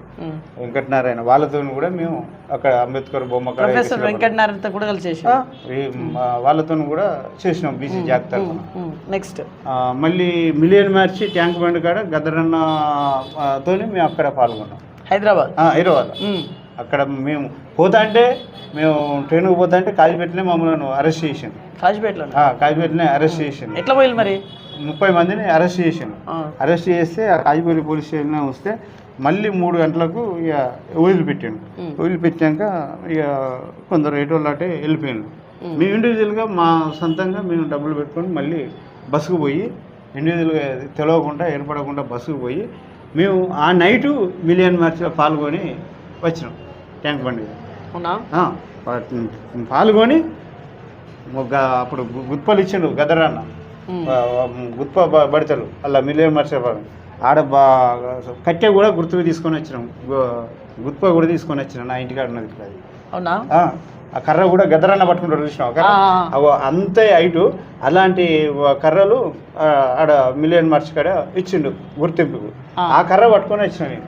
వెంకటనారాయణ, వాళ్ళతో కూడా మేము అక్కడ అంబేద్కర్ బొమ్మ ప్రొఫెసర్ వెంకటనారాయణతో కూడా కలిసి వాళ్ళతో కూడా చేసినాం బీసీ జాక్ తరఫున. నెక్స్ట్ మళ్ళీ మిలియన్ మార్చి ట్యాంక్ బండ్ కాడ గద్దరన్నతో మేము అక్కడ పాల్గొన్నాం. హైదరాబాద్. అక్కడ మేము పోతా అంటే, మేము ట్రైన్కి పోతా అంటే కాజీపేటనే మమ్మల్ని అరెస్ట్ చేసాను. కాజీపేటనే అరెస్ట్ చేసాను. ఎట్లా పోయి మరి 30 మందిని అరెస్ట్ చేసాను. అరెస్ట్ చేస్తే ఆ కాజీపేట పోలీస్ స్టేషన్లో వస్తే మళ్ళీ 3 గంటలకు ఇక వదిలిపెట్టాను. వదిలిపెట్టాక ఇక కొందరు ఎటోళ్ళు అటే వెళ్ళిపోయాను. మేము ఇండివిజువల్గా మా సొంతంగా మేము డబ్బులు పెట్టుకొని మళ్ళీ బస్సుకు పోయి, ఇండివిజువల్గా తెలవకుండా ఏర్పడకుండా బస్సుకు పోయి మేము ఆ నైటు మిలియన్ మార్చ్లో పాల్గొని వచ్చినాం. ట్యాంక్ బండి పాల్గొని అప్పుడు గుత్పలు ఇచ్చిండు గదరన్న, గుత్ప బడతలు అలా మిలియన్ మార్చ ఆడ కట్టె కూడా గుర్తుకు తీసుకొని వచ్చినాం, గుత్ప కూడా తీసుకొని వచ్చినాం. నా ఇంటికాడ ఉన్నది. అవునా? ఆ కర్ర కూడా గదరన్న పట్టుకుంటారు చూసినావు కర్ర అవి అంతే హైటు అలాంటి కర్రలు ఆడ మిలియన్ మార్చ్ కాడ ఇచ్చిండు గుర్తింపుకు. ఆ కర్ర పట్టుకొని వచ్చిన నేను,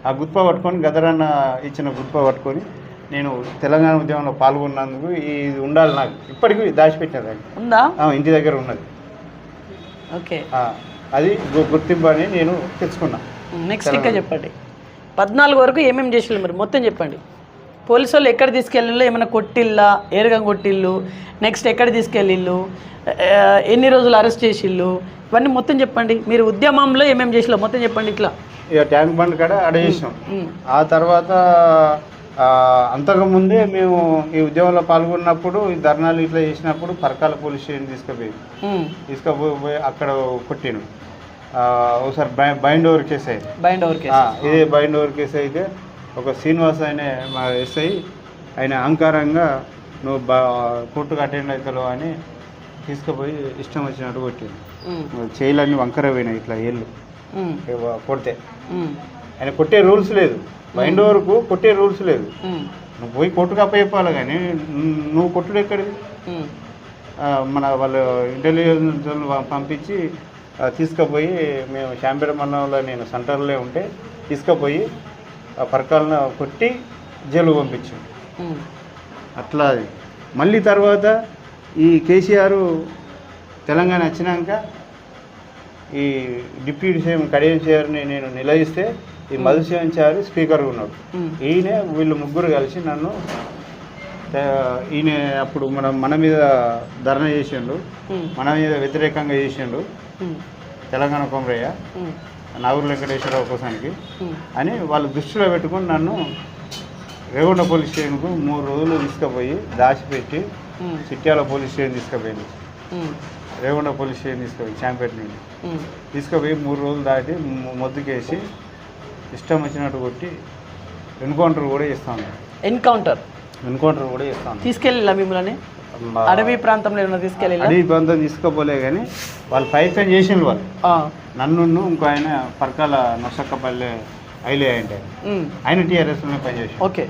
ఆ గుర్ప పట్టుకొని గదరన్న ఇచ్చిన గుర్ప పట్టుకొని నేను తెలంగాణ ఉద్యమంలో పాల్గొన్నందుకు ఇది ఉండాలి నాకు, ఇప్పటికీ దాచిపెట్టినది ఉందా, ఇంటి దగ్గర ఉన్నది. ఓకే, అది గుర్తింపు అని నేను తెచ్చుకున్నా. నెక్స్ట్ ఇంకా చెప్పండి, 14 వరకు ఏమేమి చేసిల్లు మరి మొత్తం చెప్పండి. పోలీసు వాళ్ళు ఎక్కడ తీసుకెళ్ళిళ్ళు, ఏమైనా కొట్టిల్లా, ఏరగం కొట్టిల్లు, నెక్స్ట్ ఎక్కడ తీసుకెళ్ళిళ్ళు, ఎన్ని రోజులు అరెస్ట్ చేసిళ్ళు, ఇవన్నీ మొత్తం చెప్పండి. మీరు ఉద్యమంలో ఏమేమి చేసిల్లో మొత్తం చెప్పండి. ఇట్లా ఇక ట్యాంక్ బండ్ కాడ అడ చేసినాం. ఆ తర్వాత అంతకుముందే మేము ఈ ఉద్యమంలో పాల్గొన్నప్పుడు ఈ ధర్నాలు ఇట్లా చేసినప్పుడు పరకాల పోలీస్ స్టేషన్ తీసుకుపోయి అక్కడ కొట్టాను. ఒకసారి బైండ్ ఓవర్ కేసు అయింది. ఇదే బైండ్ ఓవర్ కేసు అయితే ఒక శ్రీనివాస్ అనే మా ఎస్ఐ ఆయన అహంకారంగా నువ్వు కోర్టుకు అటెండ్ అవుతావు అని తీసుకుపోయి ఇష్టం వచ్చినట్టు కొట్టాను. చేయలన్నీ వంకర పోయినాయి ఇట్లా ఏళ్ళు కొడితే. ఆయన కొట్టే రూల్స్ లేదు, బైండ్ ఓవర్కు కొట్టే రూల్స్ లేదు. నువ్వు పోయి కోర్టుకు అప్పచెప్పాలి కానీ నువ్వు కొట్టుడు ఎక్కడిది. మన వాళ్ళు ఇంటెలిజెన్స్ పంపించి తీసుకుపోయి మేము శాంపేట మండలంలో నేను సెంటర్లో ఉంటే తీసుకుపోయి పరకాలను కొట్టి జైలు పంపించాం. అట్లా మళ్ళీ తర్వాత ఈ కేసీఆర్ తెలంగాణ వచ్చినాక ఈ డిప్యూటీ సీఎం కడియం చారిని నేను నిలదీస్తే ఈ మధుసూదన్ చారి స్పీకర్గా ఉన్నాడు. ఈయన వీళ్ళు ముగ్గురు కలిసి నన్ను ఈయన అప్పుడు మన మీద ధర్నా చేసిండు, మన మీద వ్యతిరేకంగా చేసిండు తెలంగాణ కొమరయ్య నాగూరు వెంకటేశ్వరరావు కోసానికి అని వాళ్ళు దృష్టిలో పెట్టుకుని నన్ను రేగొండ పోలీస్ స్టేషన్కు 3 రోజులు తీసుకుపోయి దాచిపెట్టి చిట్యాల పోలీస్ స్టేషన్ తీసుకుపోయింది. రేగొండ పోలీస్ స్టేషన్ తీసుకుపోయి శాంపేట నుండి తీసుకుపోయి 3 రోజులు దాటి మొద్దుకేసి ఇష్టం వచ్చినట్టు కొట్టి ఎన్కౌంటర్ కూడా చేస్తాను. ఎన్కౌంటర్ కూడా చేస్తాను. తీసుకెళ్ళా మిమ్మల్ని అడవి ప్రాంతంలో తీసుకెళ్ళి అడవి ప్రాంతం తీసుకోపోలే కానీ వాళ్ళు ప్రయత్నం చేసిండ్రు. వాళ్ళు నన్ను ఇంకో ఆయన పరకాల నొసక్కపల్లె ఐలే అంటే ఆయన టీఆర్ఎస్లోనే పనిచేసి ఓకే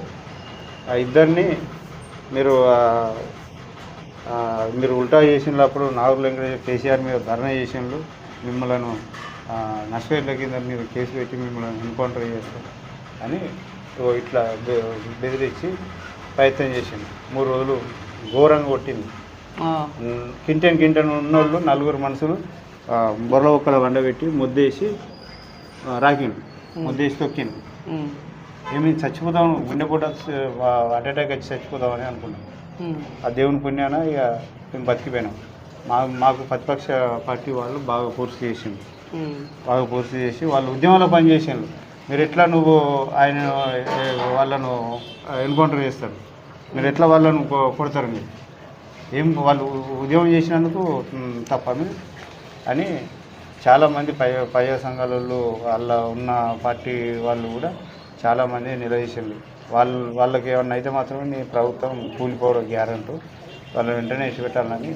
ఇద్దరిని మీరు ఉల్టా చేసినప్పుడు నాగూరు వెంకటేశ్వర కేసీఆర్ మీద ధర్నా చేసిండ్రు, మిమ్మల్ని నష్టపేట్ల కింద మీరు కేసు పెట్టి మిమ్మల్ని ఎన్కౌంటర్ చేస్తారు అని ఇట్లా బెదిరించి ప్రయత్నం చేసింది. 3 రోజులు ఘోరంగా కొట్టింది. కింటెన్ ఉన్నోళ్ళు 4 మనుషులు బొర్ర ఒక్కల వండబెట్టి ముద్దేసి రాకిండు, ముద్దేసి తొక్కిండు. ఏమి చచ్చిపోతాం, గుండెపోట హార్ట్ అటాక్ వచ్చి చచ్చిపోతామని అనుకున్నాం. ఆ దేవుని పుణ్యాన ఇక మేము బతికిపోయినాం. మాకు ప్రతిపక్ష పార్టీ వాళ్ళు బాగా ఫోర్స్ చేసి వాళ్ళు ఉద్యమంలో పనిచేసిండ్రు. మీరు ఎట్లా నువ్వు వాళ్ళను ఎన్కౌంటర్ చేస్తారు, మీరు ఎట్లా వాళ్ళను కొడతారు, మీరు ఏం వాళ్ళు ఉద్యమం చేసినందుకు తప్పని అని చాలామంది ప్రజా సంఘాలలో వాళ్ళ ఉన్న పార్టీ వాళ్ళు కూడా చాలామంది నిలదీసిండ్రు. వాళ్ళకి ఏమన్నా అయితే మాత్రమే నీ ప్రభుత్వం కూలిపోవడం గ్యారెంటీ, వాళ్ళని వెంటనే ఇచ్చిపెట్టాలని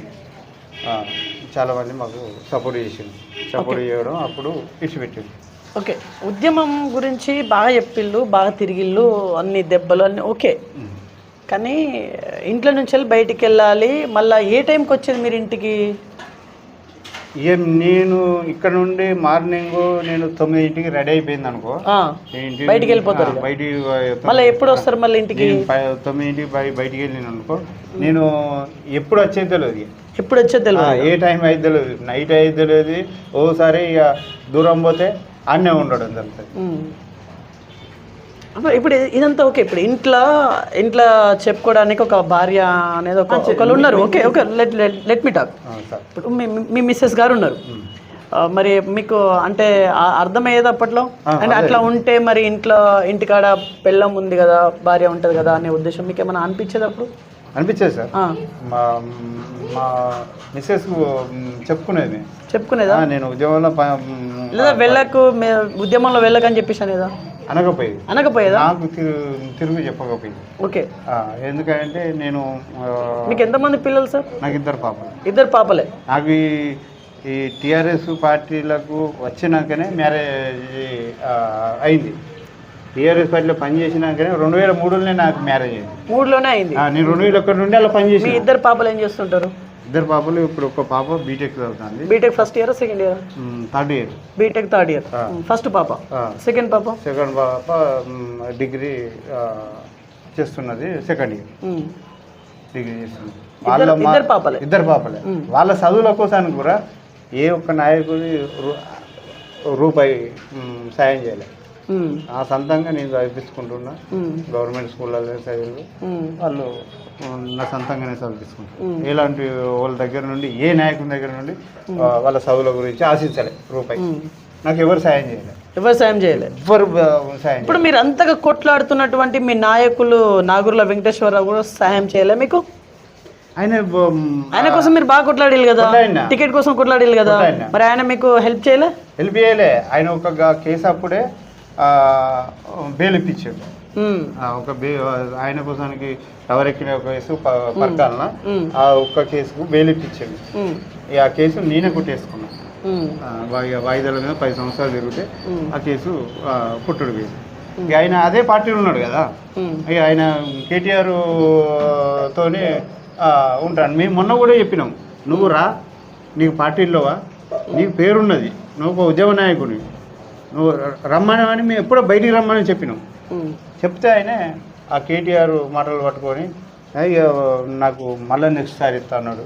చాలామంది మాకు సపోర్ట్ చేయడం అప్పుడు ఇచ్చిపెట్టింది. ఓకే, ఉద్యమం గురించి బాగా చెప్పిళ్ళు, బాగా తిరిగిళ్ళు, అన్ని దెబ్బలు అన్నీ ఓకే. కానీ ఇంట్లో నుంచి వెళ్ళి బయటికి వెళ్ళాలి, మళ్ళీ ఏ టైంకి వచ్చేది మీరు ఇంటికి? నేను ఇక్కడ నుండి మార్నింగ్ నేను 9ంటికి రెడీ అయిపోయింది అనుకో, బయటికి వెళ్ళిపోతారు. మళ్ళీ ఎప్పుడు వస్తారు మళ్ళీ ఇంటికి? 9ంటికి బయటికి వెళ్ళిన అనుకో, నేను ఎప్పుడు వచ్చేది తెలియదు, ఏ టైం అయితే తెలియదు, నైట్ అయితే తెలియదు. ఓసారి ఇక దూరం పోతే అన్నే ఉండడం జరుగుతుంది. ఇప్పుడు ఇదంతా ఓకే. ఇప్పుడు ఇంట్లో చెప్పుకోవడానికి ఒక భార్య అనేది ఒకళ్ళు ఉన్నారు. Okay okay, let me talk. ఇప్పుడు మీ మిస్సెస్ గారు ఉన్నారు, మరి మీకు అంటే అర్థమయ్యేది అప్పట్లో? అంటే అట్లా ఉంటే మరి ఇంటికాడ పెళ్ళం ఉంది కదా, భార్య ఉంటుంది కదా అనే ఉద్దేశం మీకు ఏమైనా అనిపించేది అప్పుడు? అనిపించేది సార్. మా మిస్సెస్ చెప్పుకునేదా నేను ఉద్యమంలో లేదా ఉద్యమంలో వెళ్ళకని చెప్పేసి అనేదా? అనకపోయేదా? నాకు తిరిగి చెప్పకపోయింది. ఓకే, ఎందుకంటే నేను మీకు ఎంతమంది పిల్లలు సార్? నాకు 2 పాపలే. నాకు ఈ టీఆర్ఎస్ పార్టీలకు వచ్చినాకనే మ్యారేజ్ అయింది. టీఆర్ఎస్ పార్టీలో పనిచేసినాకనే 2003లోనే నాకు మ్యారేజ్ అయింది. 3లోనే అయింది. నేను 2001 నుండి అలా మీ పనిచేసి. ఇద్దరు పాపలు ఏం చేస్తుంటారు? ఇద్దరు పాపలు, ఇప్పుడు ఒక పాప బీటెక్ చదువుతుంది. BTech first year second year? Third year. BTech third year. First పాప. సెకండ్ పాప? సెకండ్ పాప డిగ్రీ చేస్తున్నది, సెకండ్ ఇయర్ డిగ్రీ చేస్తున్నది. ఇద్దరు పాపలే. వాళ్ళ చదువుల కోసానికి కూడా ఏ ఒక్క నాయకుడి రూపాయి సాయం చేయలేదు. ఆ సొంతంగా నేను చదివించుకుంటున్నా. గవర్నమెంట్ స్కూళ్ళలో చదివి వాళ్ళు నా సొంతంగానే చదివించుకుంటాను. ఎలాంటి వాళ్ళ దగ్గర నుండి, ఏ నాయకుడి దగ్గర నుండి వాళ్ళ చదువుల గురించి ఆశించలే రూపాయి. నాకు ఎవరు సాయం చేయలేదు. ఎవరు సాయం. ఇప్పుడు మీరు అంతగా కొట్లాడుతున్నటువంటి మీ నాయకులు నాగూర్ల వెంకటేశ్వరరావు కూడా సాయం చేయలే మీకు? ఆయన కోసం మీరు బాగా కొట్లాడాలి కదా, టికెట్ కోసం కొట్లాడాలి కదా, మరి ఆయన మీకు హెల్ప్ చేయలే? ఆయన ఒక కేసు అప్పుడే బెయిల్ ఇప్పించాడు. ఒక ఆయన కోసానికి ఎవరెక్కిన ఒక కేసు పరకాలన ఆ ఒక్క కేసుకు బెయిల్ ఇప్పించాడు. ఆ కేసు నేనే కొట్టేసుకున్నా. వాయిదాల మీద 10 సంవత్సరాలు తిరిగితే ఆ కేసు పుట్టుడు పోయింది. ఇక ఆయన అదే పార్టీలో ఉన్నాడు కదా, ఇక ఆయన కేటీఆర్ తోనే ఉంటాను. మేము మొన్న కూడా చెప్పినాం, నువ్వు రా, నీకు పార్టీలోవా, నీకు పేరున్నది, నువ్వు ఒక ఉద్యమ నాయకుడివి, నువ్వు రమ్మని మేము ఎప్పుడో బయటికి రమ్మని చెప్పినాం. చెప్తే ఆయన ఆ కేటీఆర్ మాటలు పట్టుకొని నాకు మళ్ళీ నెక్స్ట్ సారి ఇస్తా అన్నాడు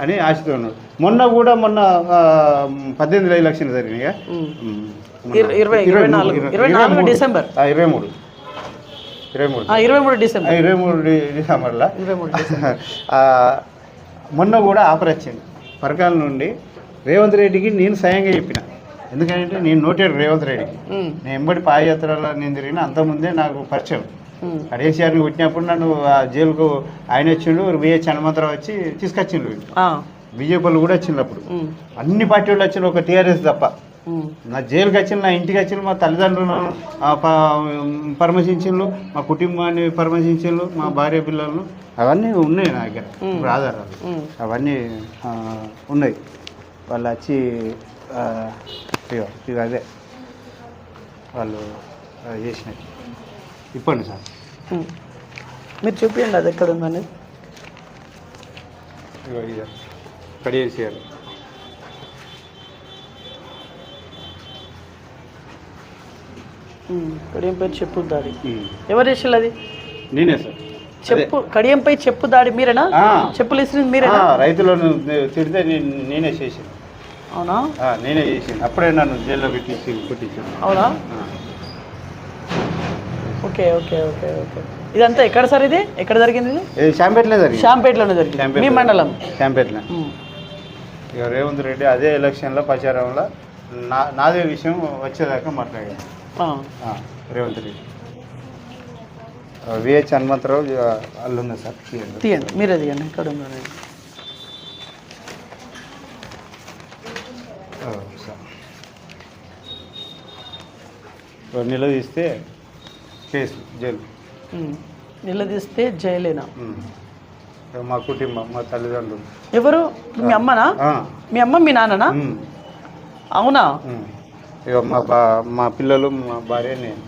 అని ఆశతో ఉన్నాడు. మొన్న 18 ఎలక్షన్లు జరిగినాయి, 23 డిసెంబర్లో. మొన్న కూడా ఆఫర్ వచ్చింది పరకాల నుండి రేవంత్ రెడ్డికి. నేను స్వయంగా చెప్పిన, ఎందుకంటే నేను నోటెడ్ రేవంత్ రెడ్డికి. నేను ఎంబడి పాదయాత్రలో నేను తిరిగిన, అంతకుముందే నాకు పరిచయం. కేసీఆర్ని కొట్టినప్పుడు నన్ను జైలుకు ఆయన వచ్చిండు, విహెచ్ హనుమంతరావు వచ్చి తీసుకొచ్చిండు. బీజేపీలు కూడా వచ్చిండు అప్పుడు, అన్ని పార్టీ వాళ్ళు వచ్చిండు, ఒక టీఆర్ఎస్ తప్ప. నా జైలుకి వచ్చిన, నా ఇంటికి వచ్చిన, మా తల్లిదండ్రులను పరామర్శించిండ్రు, మా కుటుంబాన్ని పరామర్శించిండ్రు, మా భార్య పిల్లలను. అవన్నీ ఉన్నాయి నా దగ్గర ఇప్పుడు ఆధారాలు, అవన్నీ ఉన్నాయి. వాళ్ళు వచ్చి ఇక అదే వాళ్ళు చేసినట్టు. ఇప్పండి సార్, మీరు చూపించండి అది ఎక్కడ ఉందని. ఇక్కడ చేసేయాలి. కడియంపై చెప్పు దాడి ఎవరు చేసారు? అది నేనే సార్. చెప్పు కడియంపై చెప్పు దాడి మీరేనా? చెప్పులు వేసింది మీరేనా? రైతులను తిడితే నేనే చేసాను. అవునా? నేనే చేసాను. అప్పుడే నన్ను జైల్లో పెట్టించాను. అవునా? Okay okay okay okay. ఇదంతా ఎక్కడ సార్? ఇది ఎక్కడ జరిగింది? ఇది శాంపేటలోనే జరిగింది. మీ మండలం శాంపేటలో. ఇక రేవంత్ రెడ్డి అదే ఎలక్షన్లో ప్రచారంలో నాదే విషయం వచ్చేదాకా మాట్లాడాను. రేవంత్ రెడ్డి విహెచ్ హనుమంతరావు వాళ్ళు ఉంది సార్. తీయండి, మీరే తీయండి. ఇక్కడ ఉన్నారు సార్. నిలదీస్తే కేసు, జైలు. నిలదీస్తే జైలేనా? మా కుటుంబం, మా తల్లిదండ్రులు. ఎవరు? మీ అమ్మనా? మీ అమ్మ మీ నాన్ననా? అవునా? ఇక మా పిల్లలు, మా భార్య, నేను.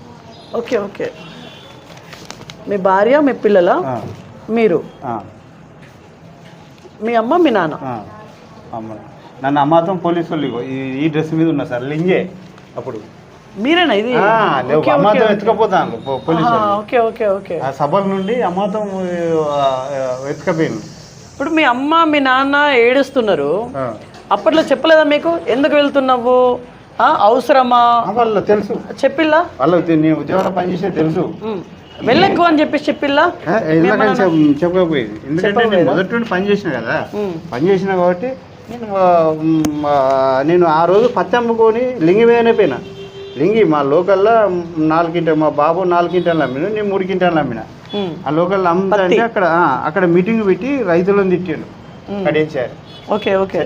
Okay okay. మీ భార్య, మీ పిల్లల, మీరు, మీ అమ్మ మీ నాన్న. నన్ను అమ్మాతం పోలీసు వాళ్ళు ఈ డ్రెస్ మీద ఉన్నా సార్, లింగే. అప్పుడు మీరేనా ఇది? అమ్మాతం ఎత్తుకపోతాను పోలీసు. Okay okay okay. ఆ సభల నుండి అమ్మాతం ఎత్తుకపోయాను. ఇప్పుడు మీ అమ్మ మీ నాన్న ఏడుస్తున్నారు, అప్పట్లో చెప్పలేదా మీకు ఎందుకు వెళ్తున్నావు, అవసరమా? వాళ్ళు తెలుసు, చెప్పిల్లా? వాళ్ళు నేను ఉద్యోగంలో పనిచేసే తెలుసు. వెళ్ళకు అని చెప్పేసి చెప్పిల్లా? చెప్పకపోయేది, ఎందుకంటే నేను మొదటి నుండి పనిచేసిన కదా. పనిచేసిన కాబట్టి నేను ఆ రోజు పత్తి అమ్ముకొని లింగి మీదనే పోయినా. లింగి మా లోకల్లో 4 క్వింటాలు, మా బాబు 4 క్వింటాలు అమ్మిన, నేను 3 క్వింటాలు అమ్మిన. ఆ లోకల్లో అమ్ముతుంటే అక్కడ మీటింగ్ పెట్టి రైతులను తిట్టాను, కడియించారు. Okay okay.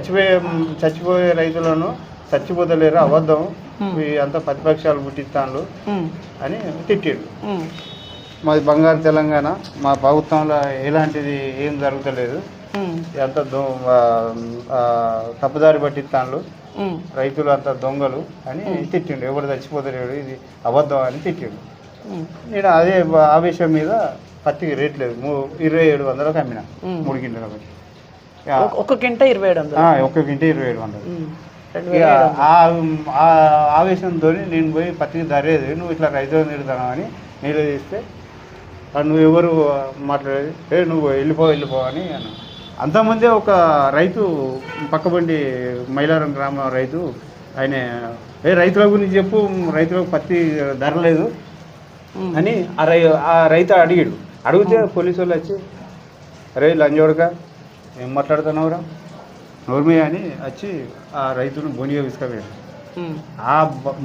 చచ్చిపోయే రైతులను చచ్చిపోతలేరు, అబద్ధం, అంతా ప్రతిపక్షాలు పుట్టిస్తాను అని తిట్టాడు. మాది బంగారు తెలంగాణ, మా ప్రభుత్వంలో ఎలాంటిది ఏం జరుగుతలేదు, ఎంత తప్పుదారి పట్టిస్తాను ఉమ్, రైతులు అంతా దొంగలు అని తిట్టిండు. ఎవరు చచ్చిపోతారు ఇది అబద్ధం అని తిట్టిండు. ఉమ్, నేను అదే ఆవేశం మీద పత్తికి రేట్ లేదు 2700 అమ్మిన 3 గింటలు కాబట్టి. ఒక కింట 2700. ఒక్క గింట 2700. ఉమ్, ఇక 2700. ఆ ఆవేశంతో నేను పోయి పత్తికి ధరేది నువ్వు ఇట్లా రైతులను తిడతావు అని నిలదీస్తే నువ్వు ఎవరు మాట్లాడేది నువ్వు వెళ్ళిపో అని అన్నా. అంతకుముందే ఒక రైతు పక్కబండి మైలారం గ్రామ రైతు ఆయన రైతుల గురించి చెప్పు, రైతులకు పత్తి ధర లేదు అని ఆ రైతు అడిగాడు. అడిగితే పోలీసు వాళ్ళు వచ్చి అరే లంజోడక ఏం మాట్లాడుతున్నావురా నోర్మి అని వచ్చి ఆ రైతును బొనిగా విసుకపోయాడు.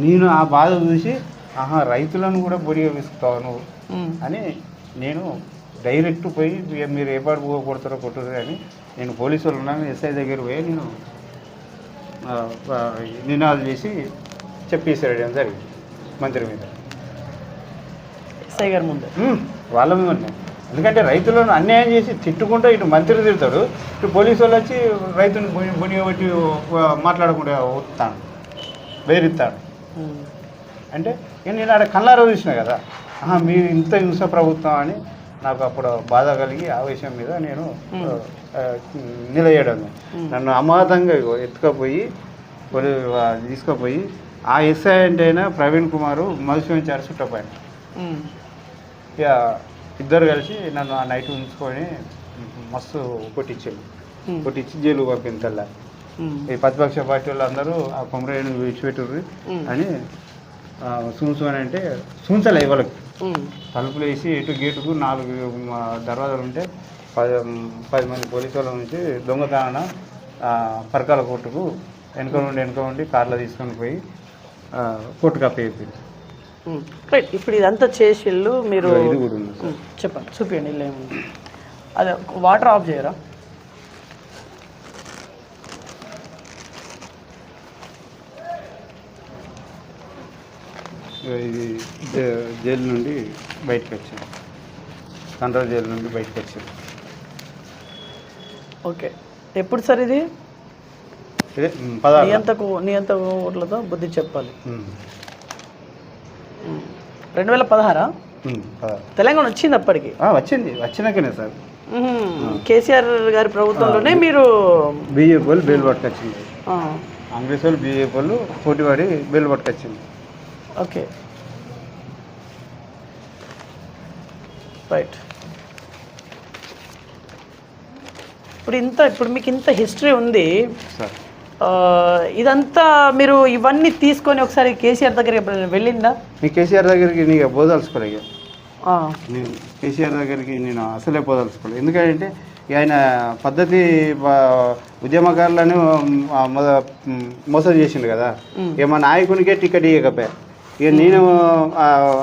నేను ఆ బాధ చూసి రైతులను కూడా బొనిగా విసుకుతావు నువ్వు అని నేను డైరెక్ట్ పోయి మీరు ఏ పాటు కొడతారో కొట్టరు అని నేను పోలీసు వాళ్ళు ఉన్నాను ఎస్ఐ దగ్గర పోయి నేను నినాదాలు చేసి చెప్పేసాడు అని జరిగింది మంత్రి మీద, ఎస్ఐ గారి ముందు వాళ్ళ మీద ఉన్నాయి. ఎందుకంటే రైతులను అన్యాయం చేసి తిట్టుకుంటూ ఇటు మంత్రి తిడతాడు, ఇటు పోలీసు వాళ్ళు వచ్చి రైతుని బొనిగబట్టి మాట్లాడకుండా వస్తాను బెదిరిస్తాడు. అంటే నేను ఆడ కళ్ళారా చూసిన కదా మీరు ఇంత హింస ప్రభుత్వం అని నాకు అప్పుడు బాధ కలిగి ఆవేశం మీద నేను నిలయడం. నన్ను అమాతంగా ఎత్తుకపోయి తీసుకుపోయి ఆ ఎస్ఐ అంటే అయినా ప్రవీణ్ కుమార్ మధుసూదన్ చుట్టపోయాను. ఇక ఇద్దరు కలిసి నన్ను ఆ నైట్ ఉంచుకొని మస్తు కొట్టించి జైలు పంపించల్లా. ఈ ప్రతిపక్ష పార్టీ వాళ్ళు అందరూ ఆ కొమరేని విడిచిపెట్టుర్రు అని సూంచని అంటే సూంచలే వాళ్ళకి తలుపులు వేసి ఎటు గేటుకు 4 దర్వాజాలు ఉంటే 10 మంది పోలీసు వాళ్ళ నుంచి దొంగతనాన పరకాల కోర్టుకు వెనక నుండి కార్లో తీసుకొని పోయి కోర్టు కప్పేపింది. రైట్, ఇప్పుడు ఇదంతా చేసిళ్ళు మీరు ఇది కూడా ఉంది సార్. చెప్పండి, చూపించండి. ఇల్లు ఏముంది అదే వాటర్ ఆఫ్ చేయరా? ఇది జైలు నుండి బయటకు వచ్చాను, కంట్రోల్ జైలు నుండి బయటకు వచ్చాను. ఓకే, ఎప్పుడు సార్ ఇది? ఇదే 16 నియంతకు ఓట్లతో బుద్ధి చెప్పాలి. 2016 తెలంగాణ వచ్చింది అప్పటికి? వచ్చినాకనే సార్. కేసీఆర్ గారి ప్రభుత్వంలోనే మీరు బీజేపీ వాళ్ళు బెయిల్ పట్టుకొచ్చింది, కాంగ్రెస్ వాళ్ళు బీజేపీ వాళ్ళు పోటీపడి బెయిల్ పట్టుకొచ్చింది. Okay, right. ఇప్పుడు మీకు ఇంత హిస్టరీ ఉంది సార్. ఇదంతా మీరు ఇవన్నీ తీసుకొని ఒకసారి కేసీఆర్ దగ్గరికి వెళ్ళిందా? నీ కేసీఆర్ దగ్గరికి నీకు పోదలుచుకోలేదు. నేను కేసీఆర్ దగ్గరికి నేను అసలే పోదలుచుకోలేదు. ఎందుకంటే ఆయన పద్ధతి ఉద్యమకారులను మోసం చేసిండు కదా. ఇక మా నాయకునికే టికెట్ ఇవ్వకపోయా. ఇక నేను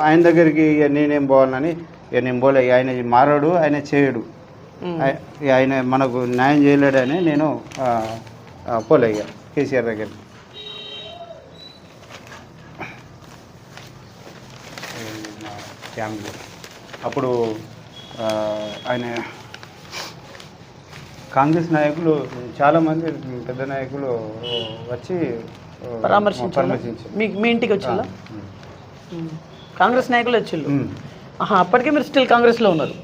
ఆయన దగ్గరికి ఇక నేనేం పోవాలని ఇక నేను పోలే. ఆయన మారాడు, ఆయన చేయడు, ఆయన మనకు న్యాయం చేయలేడని నేను పోలే ఇక కేసీఆర్ దగ్గరికి. ఫ్యామిలీ అప్పుడు ఆయన కాంగ్రెస్ నాయకులు చాలామంది పెద్ద నాయకులు వచ్చి పరామర్శించారు. మీ ఇంటికి వచ్చిందా? కాంగ్రెస్ నాయకులు వచ్చిళ్ళు? అప్పటికే మీరు స్టిల్ కాంగ్రెస్లో ఉన్నారు?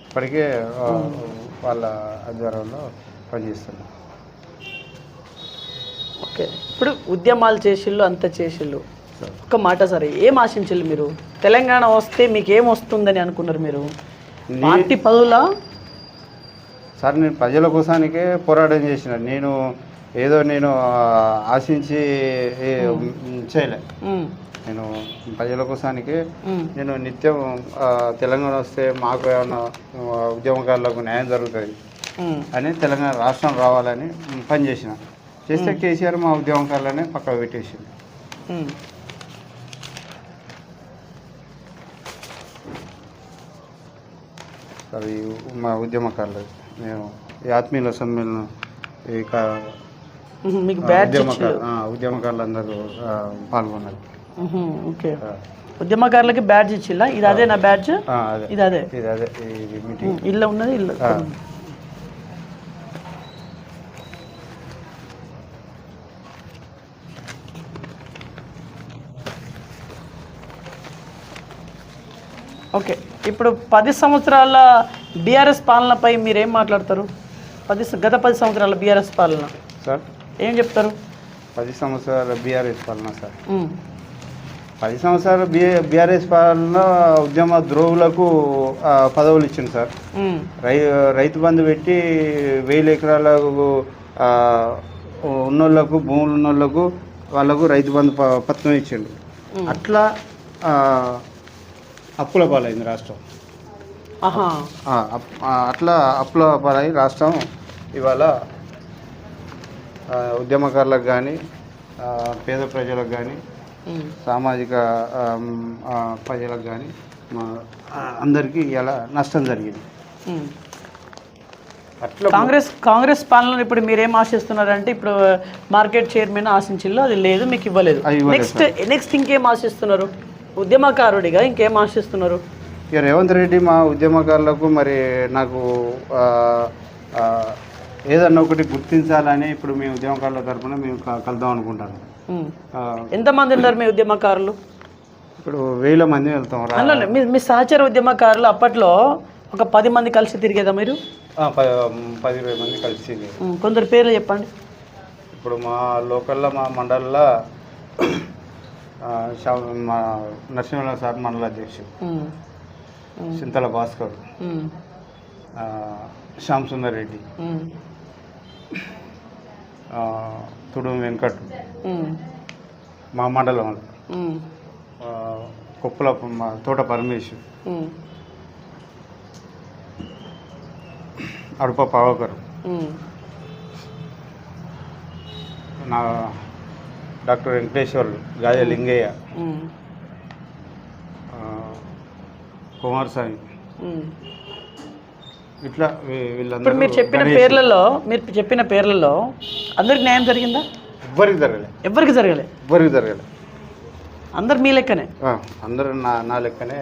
ఇప్పటికే వాళ్ళ ఆధ్వర్యంలో పనిచేస్తున్నారు. ఓకే, ఇప్పుడు ఉద్యమాలు చేసిళ్ళు, అంత చేసిళ్ళు. ఒక్క మాట సార్, ఏం ఆశించాలి మీరు? తెలంగాణ వస్తే మీకు ఏం వస్తుందని అనుకున్నారు మీరు? పార్టీ పదవులా? సార్ నేను ప్రజల కోసానికే పోరాటం చేసిన. నేను ఏదో నేను ఆశించి చేయలే. నేను ప్రజల కోసానికే నేను నిత్యం తెలంగాణ వస్తే మాకు ఏమన్నా ఉద్యమకారులకు న్యాయం జరుగుతుంది అని తెలంగాణ రాష్ట్రం రావాలని పనిచేసిన. చేస్తే కేసీఆర్ మా ఉద్యమకారులనే పక్కకు పెట్టేసింది. అవి మా ఉద్యమకారులు మేము ఈ ఆత్మీయుల సమ్మేళనం ఉద్యమకారులు అందరూ పాల్గొన్నారు. ఓకే, ఉద్యమకారులకి బ్యాడ్జ్ ఇచ్చిల్లా? ఇది అదే నా బ్యాడ్జ్? ఇది అదే ఇల్లు ఉన్నది. ఇల్లు ఓకే, ఇప్పుడు 10 సంవత్సరాల బీఆర్ఎస్ పాలనపై మీరేం మాట్లాడతారు? గత 10 సంవత్సరాల బీఆర్ఎస్ పాలన సార్ ఏం చెప్తారు? 10 సంవత్సరాల బీఆర్ఎస్ పాలన సార్, 10 సంవత్సరాల బీఆర్ఎస్ పాలన ఉద్యమ ద్రోవులకు పదవులు ఇచ్చింది సార్. రైతు బంధు పెట్టి 1000 ఎకరాలకు ఉన్నోళ్ళకు, భూములు ఉన్నోళ్ళకు వాళ్ళకు రైతు బంధు పత్రం ఇచ్చిండు. అట్లా అప్పుల పాలైంది రాష్ట్రం. అట్లా అప్పుల పాలై రాష్ట్రం ఇవాళ ఉద్యమకారులకు కానీ, పేద ప్రజలకు కానీ, సామాజిక ప్రజలకు కానీ అందరికీ ఇలా నష్టం జరిగింది. అట్లా కాంగ్రెస్ పాలన ఇప్పుడు మీరేం ఆశిస్తున్నారంటే, ఇప్పుడు మార్కెట్ చైర్మన్ ఆశించిల్లు, అది లేదు, మీకు ఇవ్వలేదు. నెక్స్ట్ ఇంకేం ఆశిస్తున్నారు? ఉద్యమకారుడిగా ఇంకేం ఆశిస్తున్నారు? ఇక రేవంత్ రెడ్డి మా ఉద్యమకారులకు మరి నాకు ఏదన్నా ఒకటి గుర్తించాలని ఇప్పుడు మీ ఉద్యమకారుల తరఫున మేము కలుద్దాం అనుకుంటాను. ఎంతమంది ఉన్నారు మీ ఉద్యమకారులు? ఇప్పుడు 1000 మంది వెళ్తాం. మీ సహచర ఉద్యమకారులు అప్పట్లో ఒక 10 మంది కలిసి తిరిగేదా మీరు? 10-20 మంది కలిసి. కొందరు పేర్లు చెప్పండి. ఇప్పుడు మా లోకల్లో, మా మండలంలో మా నరసింహరావు సార్ మండల అధ్యక్షుడు, చింతల భాస్కర్, శ్యామ్ సుందర్ రెడ్డి, తుడుం వెంకట్, మా మండలం కొప్పుల మా తోట పరమేశ్వర్, అడుప పావకర్, నా డాక్టర్ వెంకటేశ్వర్లు, గాజ లింగయ్య, కుమారస్వామి, ఇట్లా వీళ్ళందరూ. మీరు చెప్పిన పేర్లలో అందరికి న్యాయం జరిగిందా? ఎవరికి జరగలే. అందరు మీ లెక్కనే? అందరూ నా లెక్కనే